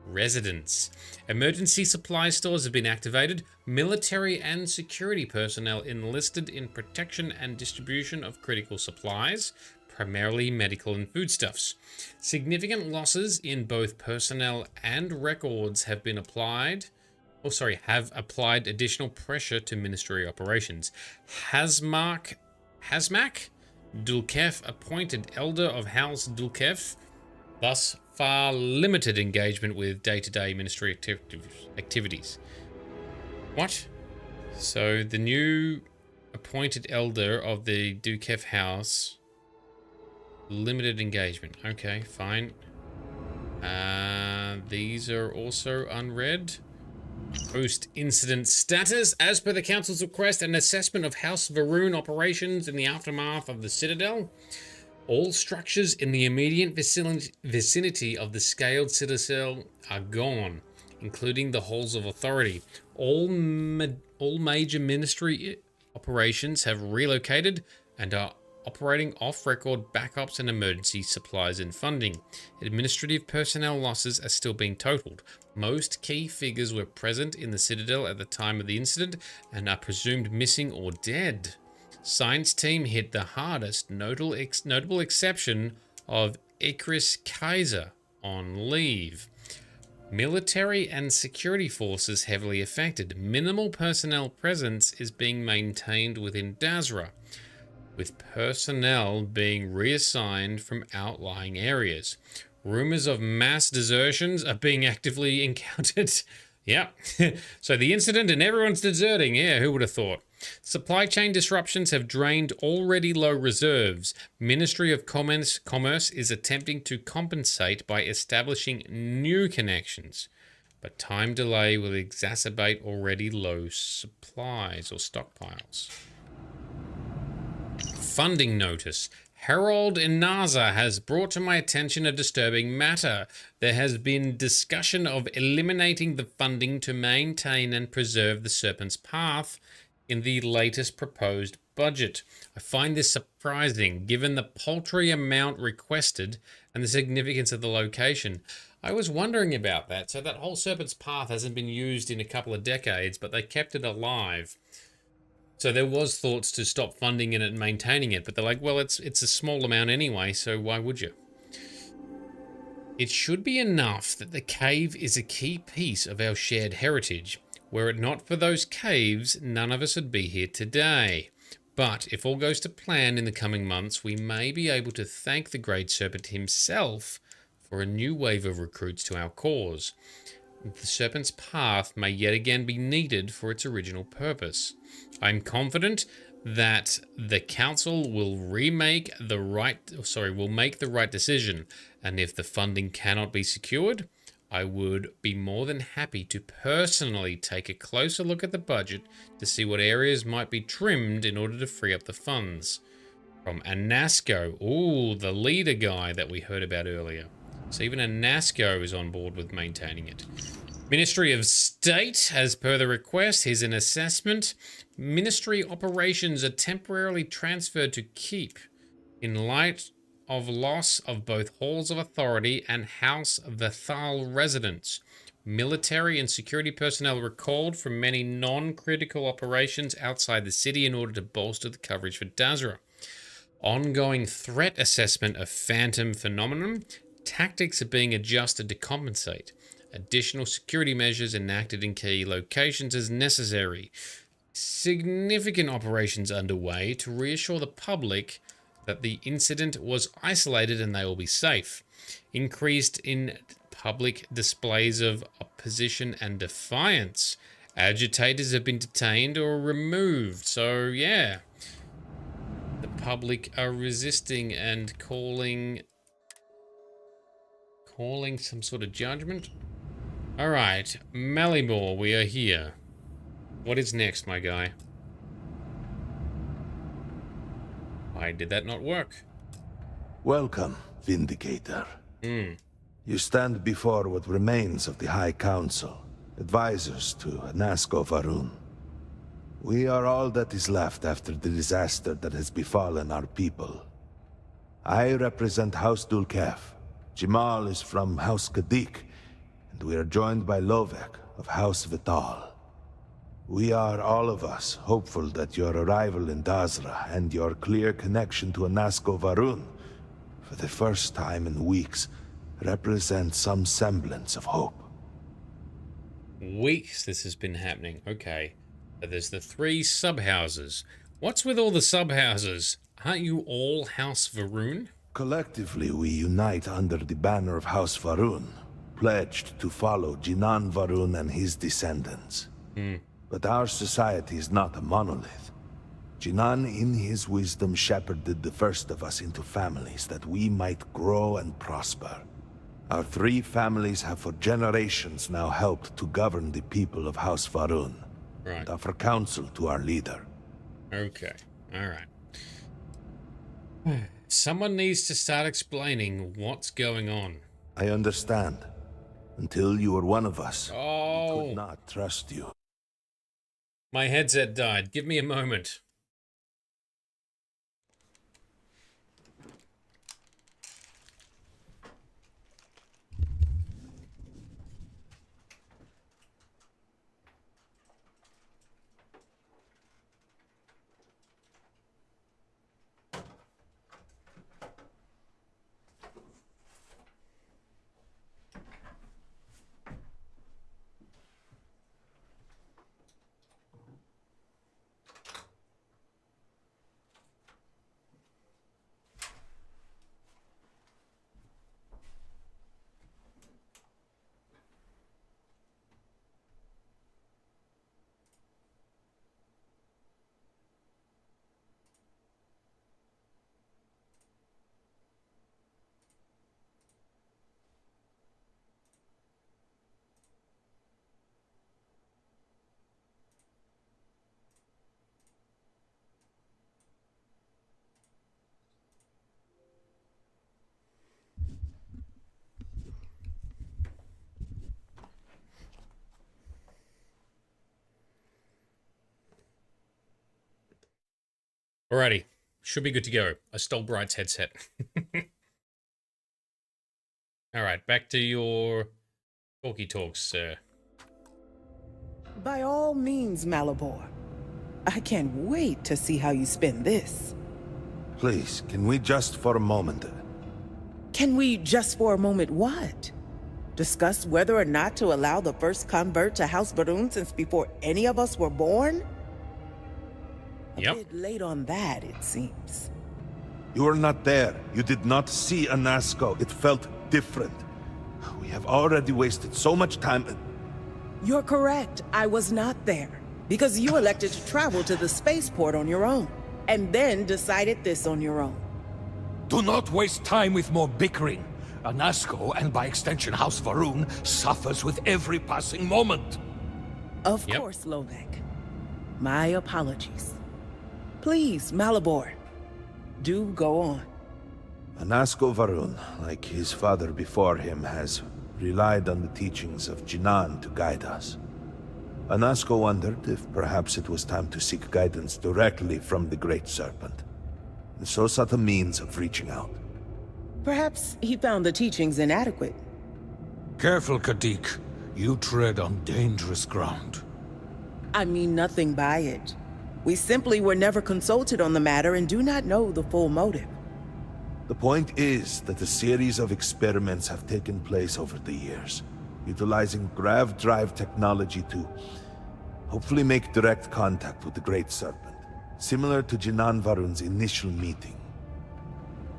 residence. Emergency supply stores have been activated. Military and security personnel enlisted in protection and distribution of critical supplies, primarily medical and foodstuffs. Significant losses in both personnel and records have been applied. Have applied additional pressure to Ministry operations. Hazmak Dulkef appointed Elder of House Dulkef. Thus far, limited engagement with day-to-day Ministry activities. What? So the new appointed Elder of the Dulkef House. Limited engagement. Okay, fine. These are also unread. Post-incident status. As per the Council's request, an assessment of House Varun operations in the aftermath of the Citadel. All structures in the immediate vicinity of the scaled Citadel are gone, including the halls of authority. All major ministry operations have relocated and are operating off-record backups and emergency supplies and funding. Administrative personnel losses are still being totaled. Most key figures were present in the Citadel at the time of the incident and are presumed missing or dead. Science team hit the hardest, notable exception of Ikris Kaiser on leave. Military and security forces heavily affected. Minimal personnel presence is being maintained within Dazra, with personnel being reassigned from outlying areas. Rumors of mass desertions are being actively encountered. Yep. So the incident and everyone's deserting. Yeah, who would have thought? Supply chain disruptions have drained already low reserves. Ministry of Commerce is attempting to compensate by establishing new connections, but time delay will exacerbate already low supplies or stockpiles. Funding notice. Harold Inaza has brought to my attention a disturbing matter. There has been discussion of eliminating the funding to maintain and preserve the Serpent's Path in the latest proposed budget. I find this surprising, given the paltry amount requested and the significance of the location. I was wondering about that. So that whole Serpent's Path hasn't been used in a couple of decades, but they kept it alive. So there was thoughts to stop funding it and maintaining it, but they're like, well, it's a small amount anyway, so why would you? It should be enough that the cave is a key piece of our shared heritage. Were it not for those caves, none of us would be here today. But if all goes to plan in the coming months, we may be able to thank the Great Serpent himself for a new wave of recruits to our cause. The Serpent's Path may yet again be needed for its original purpose. I'm confident that the Council will make the right decision, and if the funding cannot be secured, I would be more than happy to personally take a closer look at the budget to see what areas might be trimmed in order to free up the funds. From Anasco, ooh, the leader guy that we heard about earlier. So even Anasco is on board with maintaining it. Ministry of State, as per the request, here's an assessment. Ministry operations are temporarily transferred to Keep in light of loss of both Halls of Authority and House Vethal residents. Military and security personnel recalled from many non-critical operations outside the city in order to bolster the coverage for Dazra. Ongoing threat assessment of Phantom phenomenon. Tactics are being adjusted to compensate. Additional security measures enacted in key locations as necessary. Significant operations underway to reassure the public that the incident was isolated and they will be safe. Increased in public displays of opposition and defiance. Agitators have been detained or removed. So, yeah. The public are resisting and calling some sort of judgment. Alright, Malibor, we are here. What is next, my guy? Why did that not work? Welcome, Vindicator. You stand before what remains of the High Council, advisors to Anasco Varun. We are all that is left after the disaster that has befallen our people. I represent House Dulkef. Jamal is from House Kadik, and we are joined by Lovek of House Vital. We are, all of us, hopeful that your arrival in Dazra and your clear connection to Anasco Varun, for the first time in weeks, represent some semblance of hope. Weeks this has been happening. Okay. But there's the 3 sub-houses. What's with all the sub-houses? Aren't you all House Varun? Collectively, we unite under the banner of House Varun, pledged to follow Jinan Varun and his descendants. But our society is not a monolith. Jinan, in his wisdom, shepherded the first of us into families that we might grow and prosper. Our three families have for generations now helped to govern the people of House Varun. Right. And offer counsel to our leader. Okay. Alright. Someone needs to start explaining what's going on. I understand. Until you were one of us, we Oh, could not trust you. my headset died. Give me a moment. Alrighty. Should be good to go. I stole Bright's headset. Alright, back to your talky talks, sir. By all means, Malabor. I can't wait to see how you spend this. Please, can we just for a moment... Can we just for a moment what? Discuss whether or not to allow the first convert to House Varun since before any of us were born? Yep. A bit late on that, it seems. You were not there. You did not see Anasco. It felt different. We have already wasted so much time. You're correct. I was not there. Because you elected to travel to the spaceport on your own. And then decided this on your own. Do not waste time with more bickering. Anasco, and by extension House Varun, suffers with every passing moment. Of course, Lovek. My apologies. Please, Malabor. Do go on. Anasco Varun, like his father before him, has relied on the teachings of Jinan to guide us. Anasco wondered if perhaps it was time to seek guidance directly from the Great Serpent, and so sought a means of reaching out. Perhaps he found the teachings inadequate. Careful, Kadik. You tread on dangerous ground. I mean nothing by it. We simply were never consulted on the matter and do not know the full motive. The point is that a series of experiments have taken place over the years, utilizing grav drive technology to hopefully make direct contact with the Great Serpent, similar to Jinan Varun's initial meeting.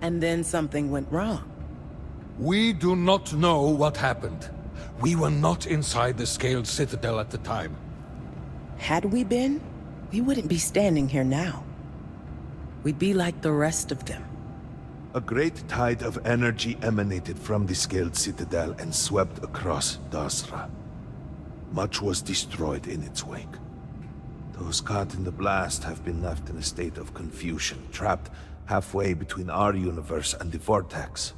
And then something went wrong. We do not know what happened. We were not inside the Scaled Citadel at the time. Had we been, we wouldn't be standing here now. We'd be like the rest of them. A great tide of energy emanated from the Scaled Citadel and swept across Dasra. Much was destroyed in its wake. Those caught in the blast have been left in a state of confusion, trapped halfway between our universe and the Vortex.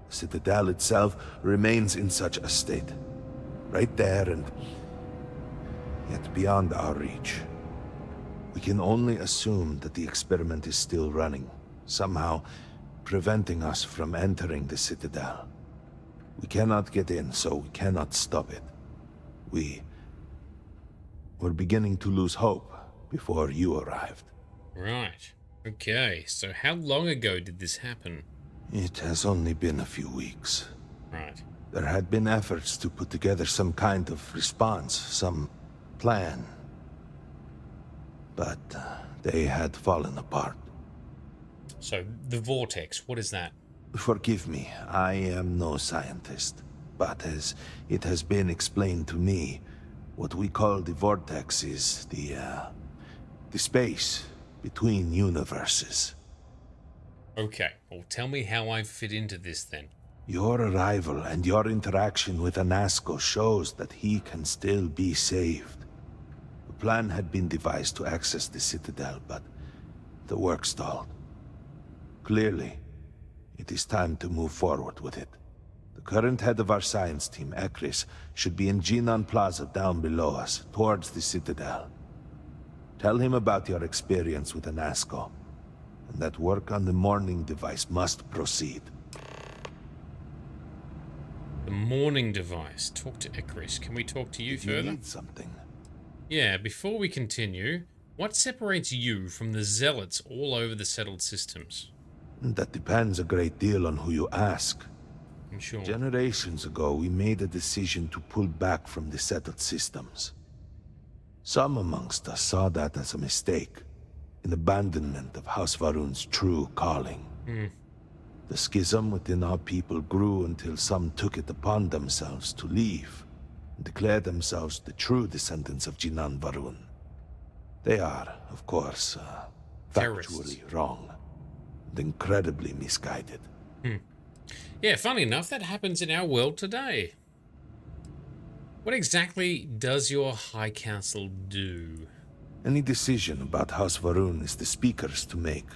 The Citadel itself remains in such a state. Right there and yet beyond our reach. We can only assume that the experiment is still running, somehow preventing us from entering the Citadel. We cannot get in, so we cannot stop it. We're beginning to lose hope before you arrived. Right. Okay, so how long ago did this happen? It has only been a few weeks. Right. There had been efforts to put together some kind of response, some plan. But they had fallen apart. So, the Vortex, what is that? Forgive me, I am no scientist. But as it has been explained to me, what we call the Vortex is the space between universes. Okay, well tell me how I fit into this then. Your arrival and your interaction with Anasco shows that he can still be saved. A plan had been devised to access the Citadel, but the work stalled. Clearly, it is time to move forward with it. The current head of our science team, Ekris, should be in Jinan Plaza down below us, towards the Citadel. Tell him about your experience with Anasco, and that work on the morning device must proceed. The morning device. Talk to Ekris. Can we talk to you further? You need something. Yeah, before we continue, what separates you from the zealots all over the settled systems? That depends a great deal on who you ask. I'm sure. Generations ago, we made a decision to pull back from the settled systems. Some amongst us saw that as a mistake, an abandonment of House Varun's true calling. The schism within our people grew until some took it upon themselves to leave and declare themselves the true descendants of Jinan Varun. They are, of course, factually wrong and incredibly misguided. Yeah, funny enough, that happens in our world today. What exactly does your High Council do? Any decision about House Varun is the Speaker's to make.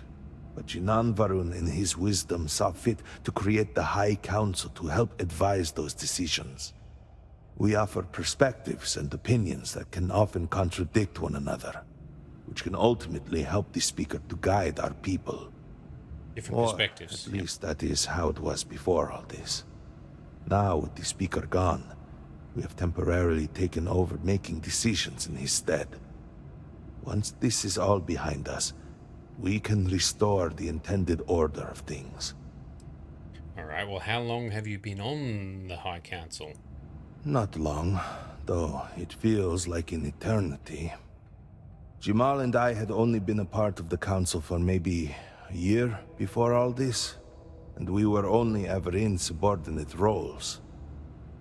But Jinan Varun, in his wisdom, saw fit to create the High Council to help advise those decisions. We offer perspectives and opinions that can often contradict one another, which can ultimately help the Speaker to guide our people. Different perspectives. At least that is how it was before all this. Now, with the Speaker gone, we have temporarily taken over making decisions in his stead. Once this is all behind us, we can restore the intended order of things. Alright, well, how long have you been on the High Council? Not long, though it feels like an eternity. Jamal and I had only been a part of the council for maybe a year before all this, and we were only ever in subordinate roles.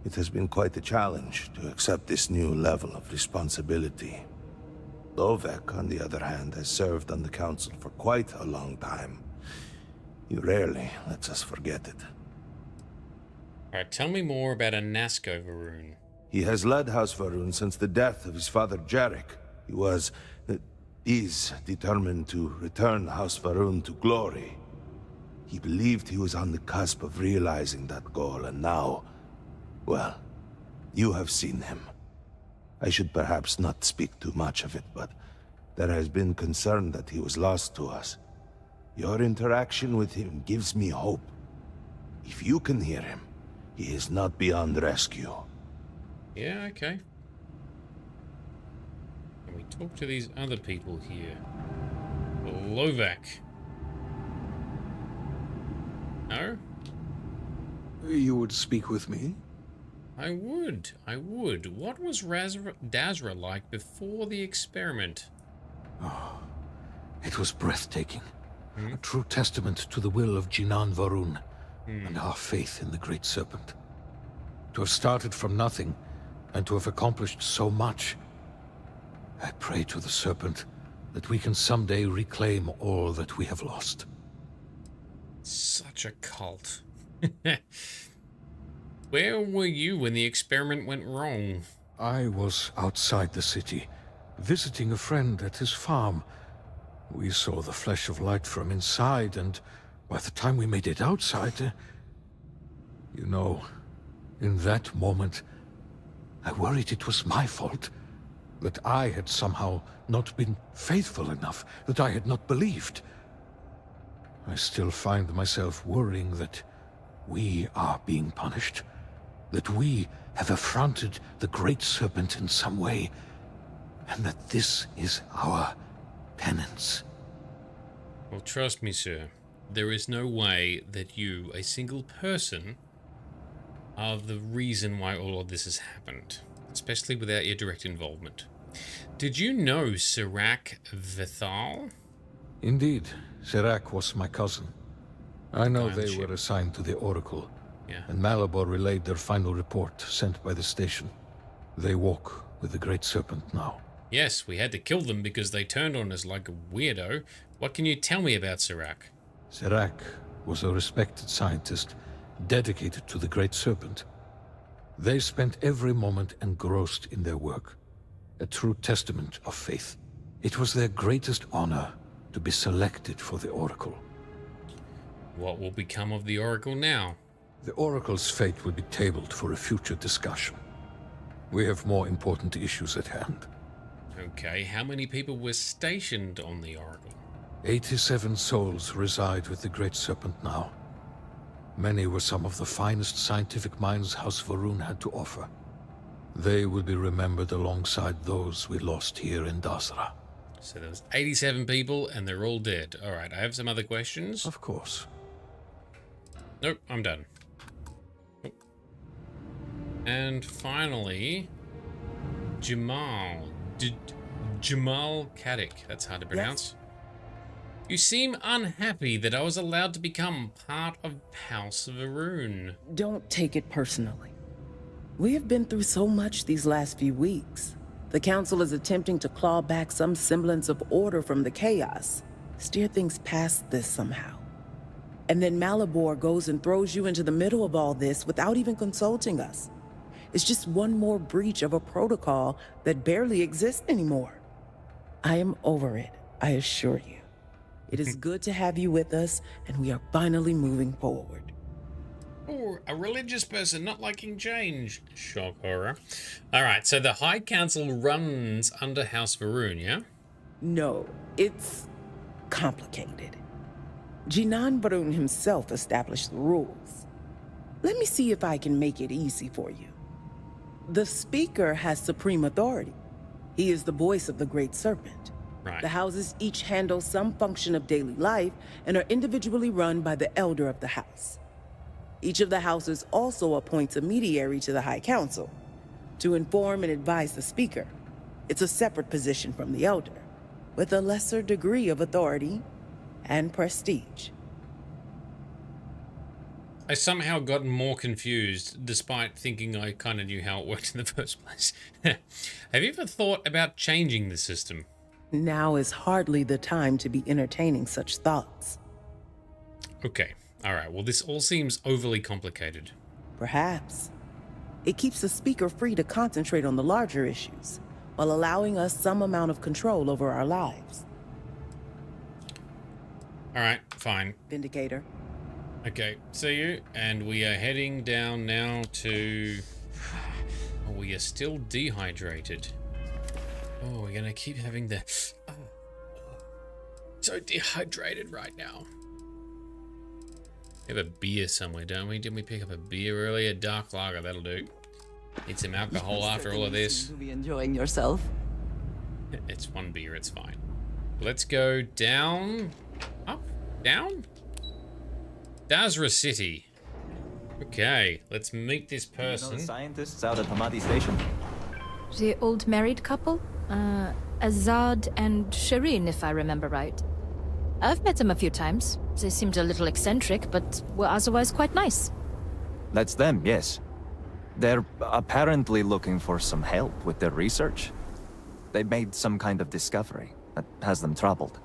It has been quite a challenge to accept this new level of responsibility. Lovek, on the other hand, has served on the council for quite a long time. He rarely lets us forget it. Alright, tell me more about Anasco Varun. He has led House Varun since the death of his father Jarek. He is determined to return House Varun to glory. He believed he was on the cusp of realizing that goal, and now, well, you have seen him. I should perhaps not speak too much of it, but there has been concern that he was lost to us. Your interaction with him gives me hope. If you can hear him, he is not beyond rescue. Yeah, okay. Can we talk to these other people here? Lovek. No? You would speak with me? I would. What was Dazra like before the experiment? Oh, it was breathtaking. A true testament to the will of Jinan Varun and our faith in the Great Serpent. To have started from nothing and to have accomplished so much. I pray to the Serpent that we can someday reclaim all that we have lost. Such a cult. Where were you when the experiment went wrong? I was outside the city, visiting a friend at his farm. We saw the flash of light from inside, and by the time we made it outside, you know, in that moment, I worried it was my fault. That I had somehow not been faithful enough, that I had not believed. I still find myself worrying that we are being punished. That we have affronted the Great Serpent in some way, and that this is our penance. Well, trust me, sir. There is no way that you, a single person, are the reason why all of this has happened, especially without your direct involvement. Did you know Sirac Vethal? Indeed, Sirac was my cousin. I know they were assigned to the Oracle, and Malabor relayed their final report sent by the station. They walk with the Great Serpent now. Yes, we had to kill them because they turned on us like a weirdo. What can you tell me about Sirac? Sirac was a respected scientist dedicated to the Great Serpent. They spent every moment engrossed in their work, a true testament of faith. It was their greatest honor to be selected for the Oracle. What will become of the Oracle now? The Oracle's fate will be tabled for a future discussion. We have more important issues at hand. Okay, how many people were stationed on the Oracle? 87 souls reside with the Great Serpent now. Many were some of the finest scientific minds House Va'ruun had to offer. They will be remembered alongside those we lost here in Dazra. So there was 87 people and they're all dead. All right, I have some other questions. Of course. Nope, I'm done. Nope. And finally, Jamal. Jamal Kaddick. That's hard to pronounce. Yes. You seem unhappy that I was allowed to become part of House Va'ruun. Don't take it personally. We have been through so much these last few weeks. The Council is attempting to claw back some semblance of order from the chaos, steer things past this somehow. And then Malabor goes and throws you into the middle of all this without even consulting us. It's just one more breach of a protocol that barely exists anymore. I am over it, I assure you. It is good to have you with us, and we are finally moving forward. Oh, a religious person not liking change. Shock horror. Alright, so the High Council runs under House Va'ruun, yeah? No, it's complicated. Jinan Va'ruun himself established the rules. Let me see if I can make it easy for you. The Speaker has supreme authority. He is the voice of the Great Serpent. Right. The houses each handle some function of daily life and are individually run by the Elder of the House. Each of the houses also appoints a mediary to the High Council to inform and advise the Speaker. It's a separate position from the Elder, with a lesser degree of authority and prestige. I somehow got more confused, despite thinking I kind of knew how it worked in the first place. Have you ever thought about changing the system? Now is hardly the time to be entertaining such thoughts. Okay, alright, well this all seems overly complicated. Perhaps. It keeps the Speaker free to concentrate on the larger issues, while allowing us some amount of control over our lives. Alright, fine. Vindicator. Okay, see you, and we are heading down now to... Oh, we are still dehydrated. Oh, we're gonna keep having the... Oh, so dehydrated right now. We have a beer somewhere, don't we? Didn't we pick up a beer earlier? Dark lager, that'll do. Need some alcohol after all of this. You be enjoying yourself. It's one beer, it's fine. Let's go down... Up? Down? Dazra City. Okay, let's meet this person. You know the scientists out at Hamadi Station? The old married couple? Azad and Shireen, if I remember right. I've met them a few times. They seemed a little eccentric, but were otherwise quite nice. That's them, yes. They're apparently looking for some help with their research. They made some kind of discovery that has them troubled.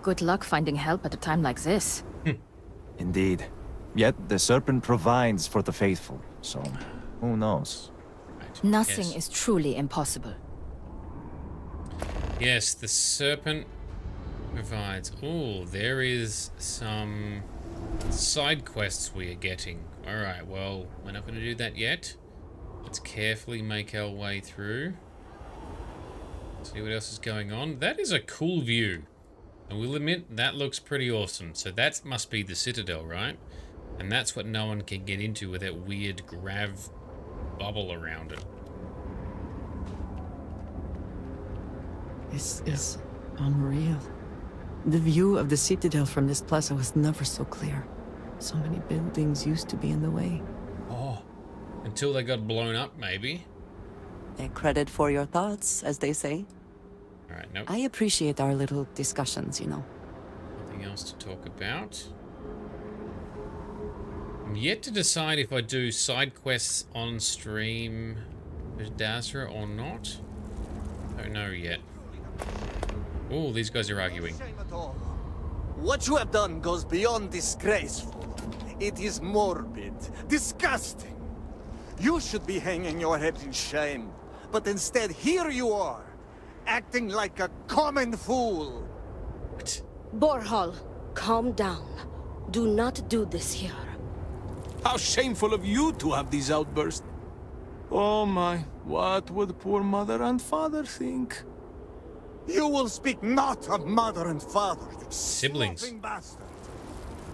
Good luck finding help at a time like this. Indeed. Yet the Serpent provides for the faithful, so who knows? Nothing is truly impossible. Yes, the Serpent provides... Oh, there is some side quests we are getting. Alright, well, we're not going to do that yet. Let's carefully make our way through. See what else is going on. That is a cool view. And we'll admit, that looks pretty awesome. So that must be the Citadel, right? And that's what no one can get into with that weird grav bubble around it. This is unreal. The view of the Citadel from this plaza was never so clear. So many buildings used to be in the way. Oh, until they got blown up, maybe. A credit for your thoughts, as they say. Alright, nope. I appreciate our little discussions, you know. Nothing else to talk about. I'm yet to decide if I do side quests on stream with Dazra or not. Don't know yet. Oh, these guys are arguing. What you have done goes beyond disgraceful. It is morbid, disgusting. You should be hanging your head in shame, but instead here you are, acting like a common fool. Borhall, calm down. Do not do this here. How shameful of you to have these outbursts. Oh my, what would poor mother and father think? You will speak not of mother and father, you siblings. slobbering bastard.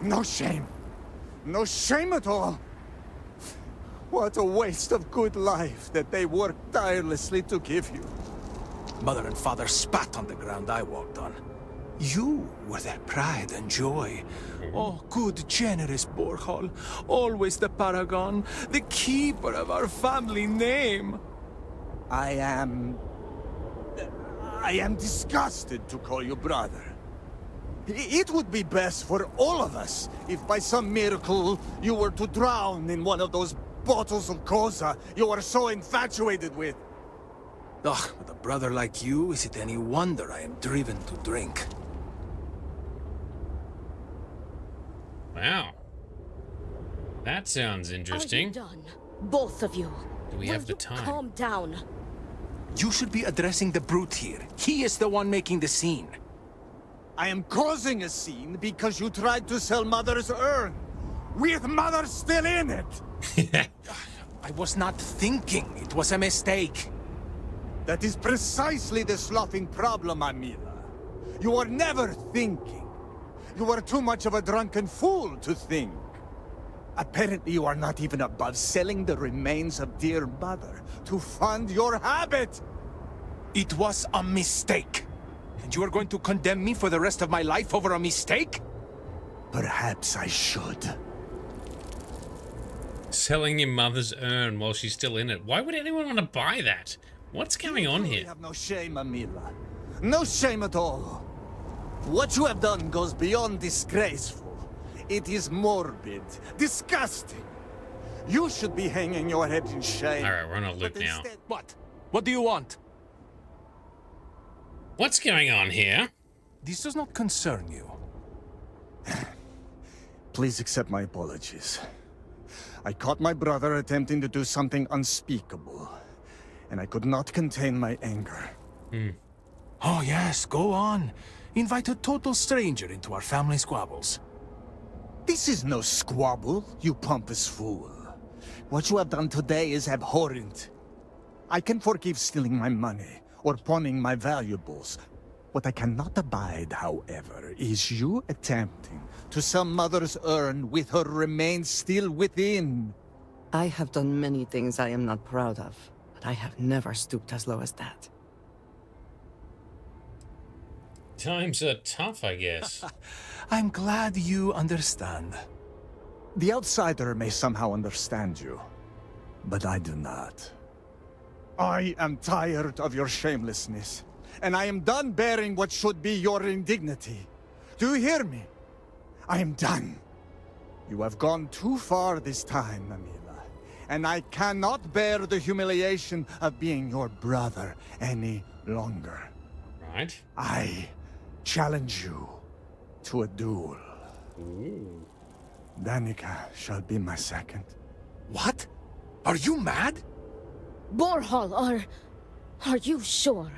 No shame. No shame at all. What a waste of good life that they worked tirelessly to give you. Mother and father spat on the ground I walked on. You were their pride and joy. Oh, good, generous Borhall. Always the paragon, the keeper of our family name. I am disgusted to call you brother. It would be best for all of us if by some miracle you were to drown in one of those bottles of Koza you are so infatuated with. Ugh, with a brother like you, is it any wonder I am driven to drink? Wow. That sounds interesting. Are you done? Both of you. Do we have the time? Calm down. You should be addressing the brute here. He is the one making the scene. I am causing a scene because you tried to sell Mother's urn, with Mother still in it. I was not thinking. It was a mistake. That is precisely the sloughing problem, Amila. You are never thinking. You are too much of a drunken fool to think. Apparently you are not even above selling the remains of dear mother to fund your habit. It was a mistake. And you are going to condemn me for the rest of my life over a mistake? Perhaps I should. Selling your mother's urn while she's still in it. Why would anyone want to buy that? What's going on here? You have no shame, Amila. No shame at all. What you have done goes beyond disgraceful. It is morbid, disgusting. You should be hanging your head in shame. Alright, we're on a loop now. What? What do you want? What's going on here? This does not concern you. Please accept my apologies. I caught my brother attempting to do something unspeakable, and I could not contain my anger. Oh yes, go on. Invite a total stranger into our family squabbles. This is no squabble, you pompous fool. What you have done today is abhorrent. I can forgive stealing my money or pawning my valuables. What I cannot abide, however, is you attempting to sell Mother's urn with her remains still within. I have done many things I am not proud of, but I have never stooped as low as that. Times are tough, I guess. I'm glad you understand. The outsider may somehow understand you, but I do not. I am tired of your shamelessness, and I am done bearing what should be your indignity. Do you hear me? I am done. You have gone too far this time, Amila, and I cannot bear the humiliation of being your brother any longer. Right. I challenge you to a duel. Ooh. Danica shall be my second. What? Are you mad? Borhall, are you sure?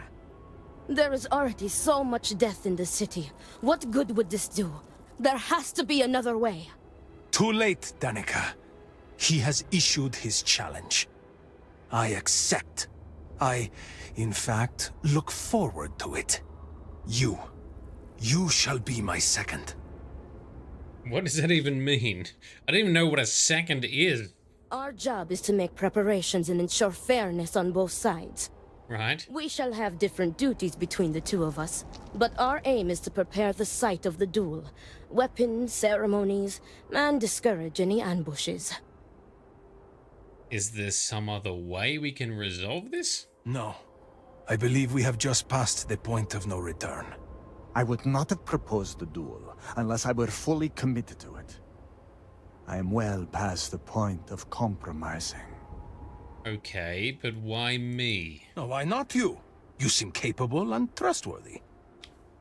There is already so much death in the city. What good would this do? There has to be another way. Too late, Danica. He has issued his challenge. I accept. I, in fact, look forward to it. You shall be my second. What does that even mean? I don't even know what a second is. Our job is to make preparations and ensure fairness on both sides. Right. We shall have different duties between the two of us, but our aim is to prepare the site of the duel, weapons, ceremonies, and discourage any ambushes. Is there some other way we can resolve this? No. I believe we have just passed the point of no return. I would not have proposed the duel unless I were fully committed to it. I am well past the point of compromising. Okay, but why me? No, why not you? You seem capable and trustworthy.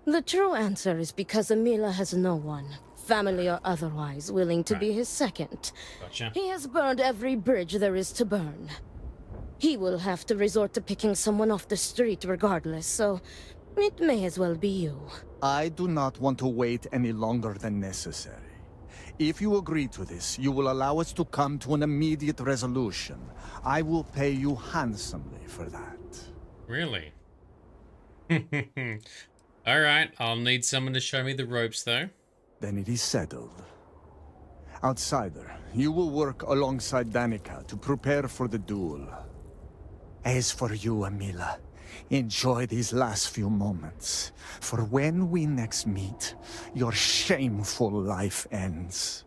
The true answer is because Amila has no one, family or otherwise, willing to be his second. Gotcha. He has burned every bridge there is to burn. He will have to resort to picking someone off the street regardless, so it may as well be you. I do not want to wait any longer than necessary. If you agree to this, you will allow us to come to an immediate resolution. I will pay you handsomely for that. Really? Alright, I'll need someone to show me the ropes though. Then it is settled. Outsider, you will work alongside Danica to prepare for the duel. As for you, Amila, enjoy these last few moments, for when we next meet, your shameful life ends.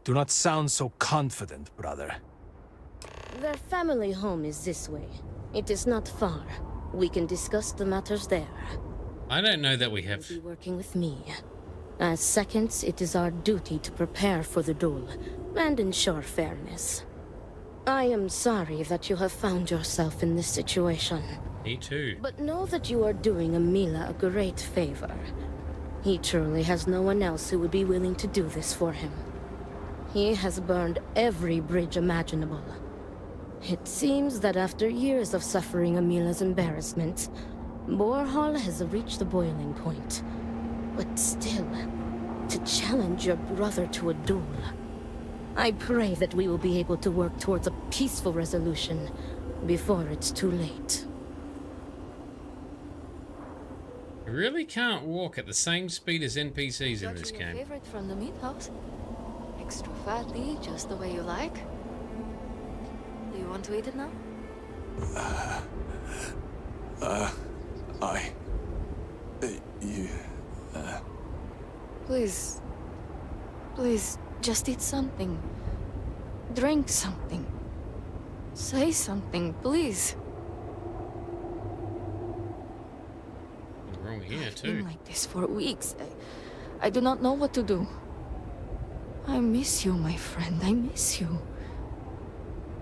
Do not sound so confident, brother. Their family home is this way. It is not far. We can discuss the matters there. I don't know that we have... You'll be working with me. As seconds, it is our duty to prepare for the duel, and ensure fairness. I am sorry that you have found yourself in this situation. Me too. But know that you are doing Amila a great favor. He truly has no one else who would be willing to do this for him. He has burned every bridge imaginable. It seems that after years of suffering Amila's embarrassment, Borhall has reached the boiling point. But still, to challenge your brother to a duel... I pray that we will be able to work towards a peaceful resolution before it's too late. You really can't walk at the same speed as NPCs in this game. Favorite from the meat house? Extra fatty, just the way you like. Do you want to eat it now? Please. Please, just eat something. Drink something. Say something, please. What's wrong here, I've too? been like this for weeks. I do not know what to do. I miss you, my friend. I miss you.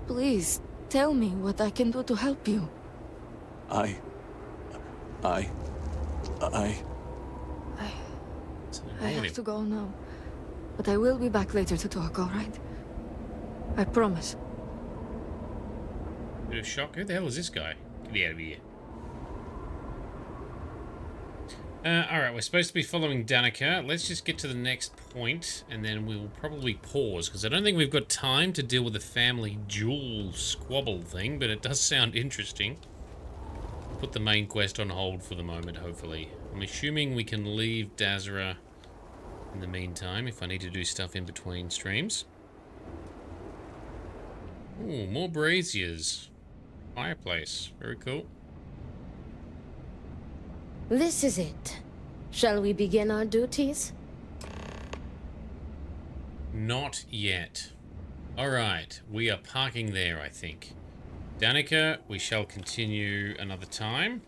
Please, tell me what I can do to help you. I have to go now. But I will be back later to talk, all right? I promise. Bit of shock. Who the hell is this guy? Get out of here. Alright, we're supposed to be following Danica. Let's just get to the next point, and then we'll probably pause, because I don't think we've got time to deal with the family jewel squabble thing, but it does sound interesting. Put the main quest on hold for the moment, hopefully. I'm assuming we can leave Dazra in the meantime, if I need to do stuff in between streams. Ooh, more braziers. Fireplace. Very cool. This is it. Shall we begin our duties? Not yet. Alright, we are parking there, I think. Danica, we shall continue another time.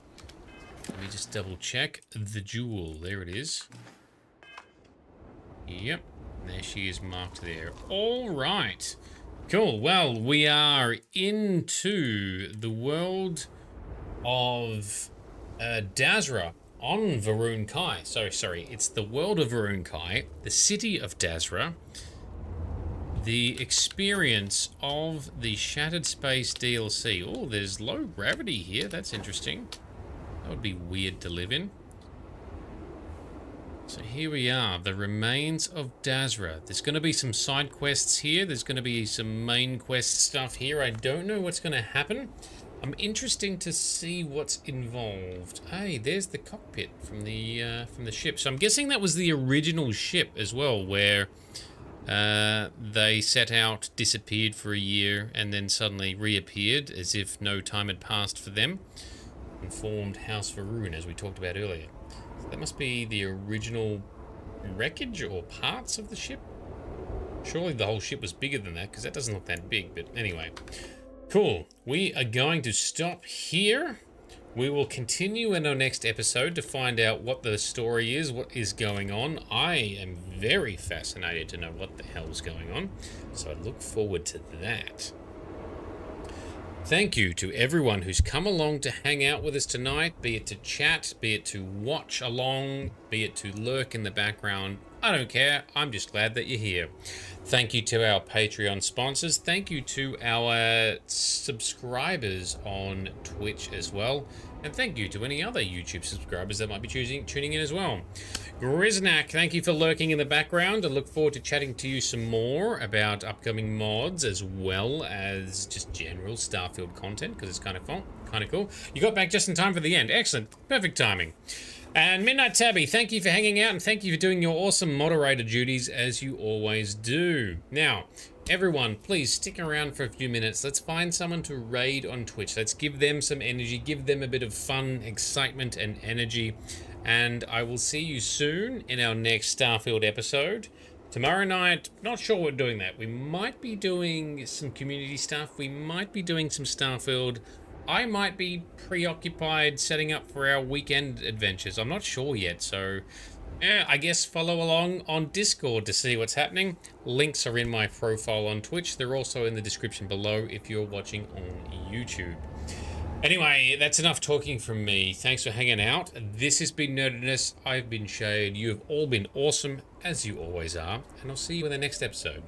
Let me just double check. The jewel, there it is. Yep, there she is marked there. Alright. Cool, well, we are into the world of Dazra on Varun Kai. Sorry, it's the world of Varun Kai, the city of Dazra, the experience of the Shattered Space DLC. Oh, there's low gravity here. That's interesting. That would be weird to live in. So here we are, the remains of Dazra. There's going to be some side quests here. There's going to be some main quest stuff here. I don't know what's going to happen. I'm interested to see what's involved. Hey, there's the cockpit from the ship. So I'm guessing that was the original ship as well, where they set out, disappeared for a year, and then suddenly reappeared as if no time had passed for them, and formed House Varun, as we talked about earlier. So that must be the original wreckage or parts of the ship. Surely the whole ship was bigger than that, because that doesn't look that big, but anyway. Cool. We are going to stop here. We will continue in our next episode to find out what the story is, what is going on. I am very fascinated to know what the hell's going on, so I look forward to that. Thank you to everyone who's come along to hang out with us tonight, be it to chat, be it to watch along, be it to lurk in the background. I don't care. I'm just glad that you're here. Thank you to our Patreon sponsors. Thank you to our subscribers on Twitch as well. And thank you to any other YouTube subscribers that might be tuning in as well. Griznak, thank you for lurking in the background. I look forward to chatting to you some more about upcoming mods as well as just general Starfield content, because it's kind of fun, kind of cool. You got back just in time for the end. Excellent. Perfect timing. And Midnight Tabby, thank you for hanging out and thank you for doing your awesome moderator duties as you always do. Now, everyone, please stick around for a few minutes. Let's find someone to raid on Twitch. Let's give them some energy, give them a bit of fun, excitement, and energy. And I will see you soon in our next Starfield episode. Tomorrow night, not sure we're doing that. We might be doing some community stuff. We might be doing some Starfield. I might be preoccupied setting up for our weekend adventures. I'm not sure yet, so I guess follow along on Discord to see what's happening. Links are in my profile on Twitch. They're also in the description below if you're watching on YouTube. Anyway, that's enough talking from me. Thanks for hanging out. This has been Nerdedness. I've been Shade. You have all been awesome, as you always are, and I'll see you in the next episode.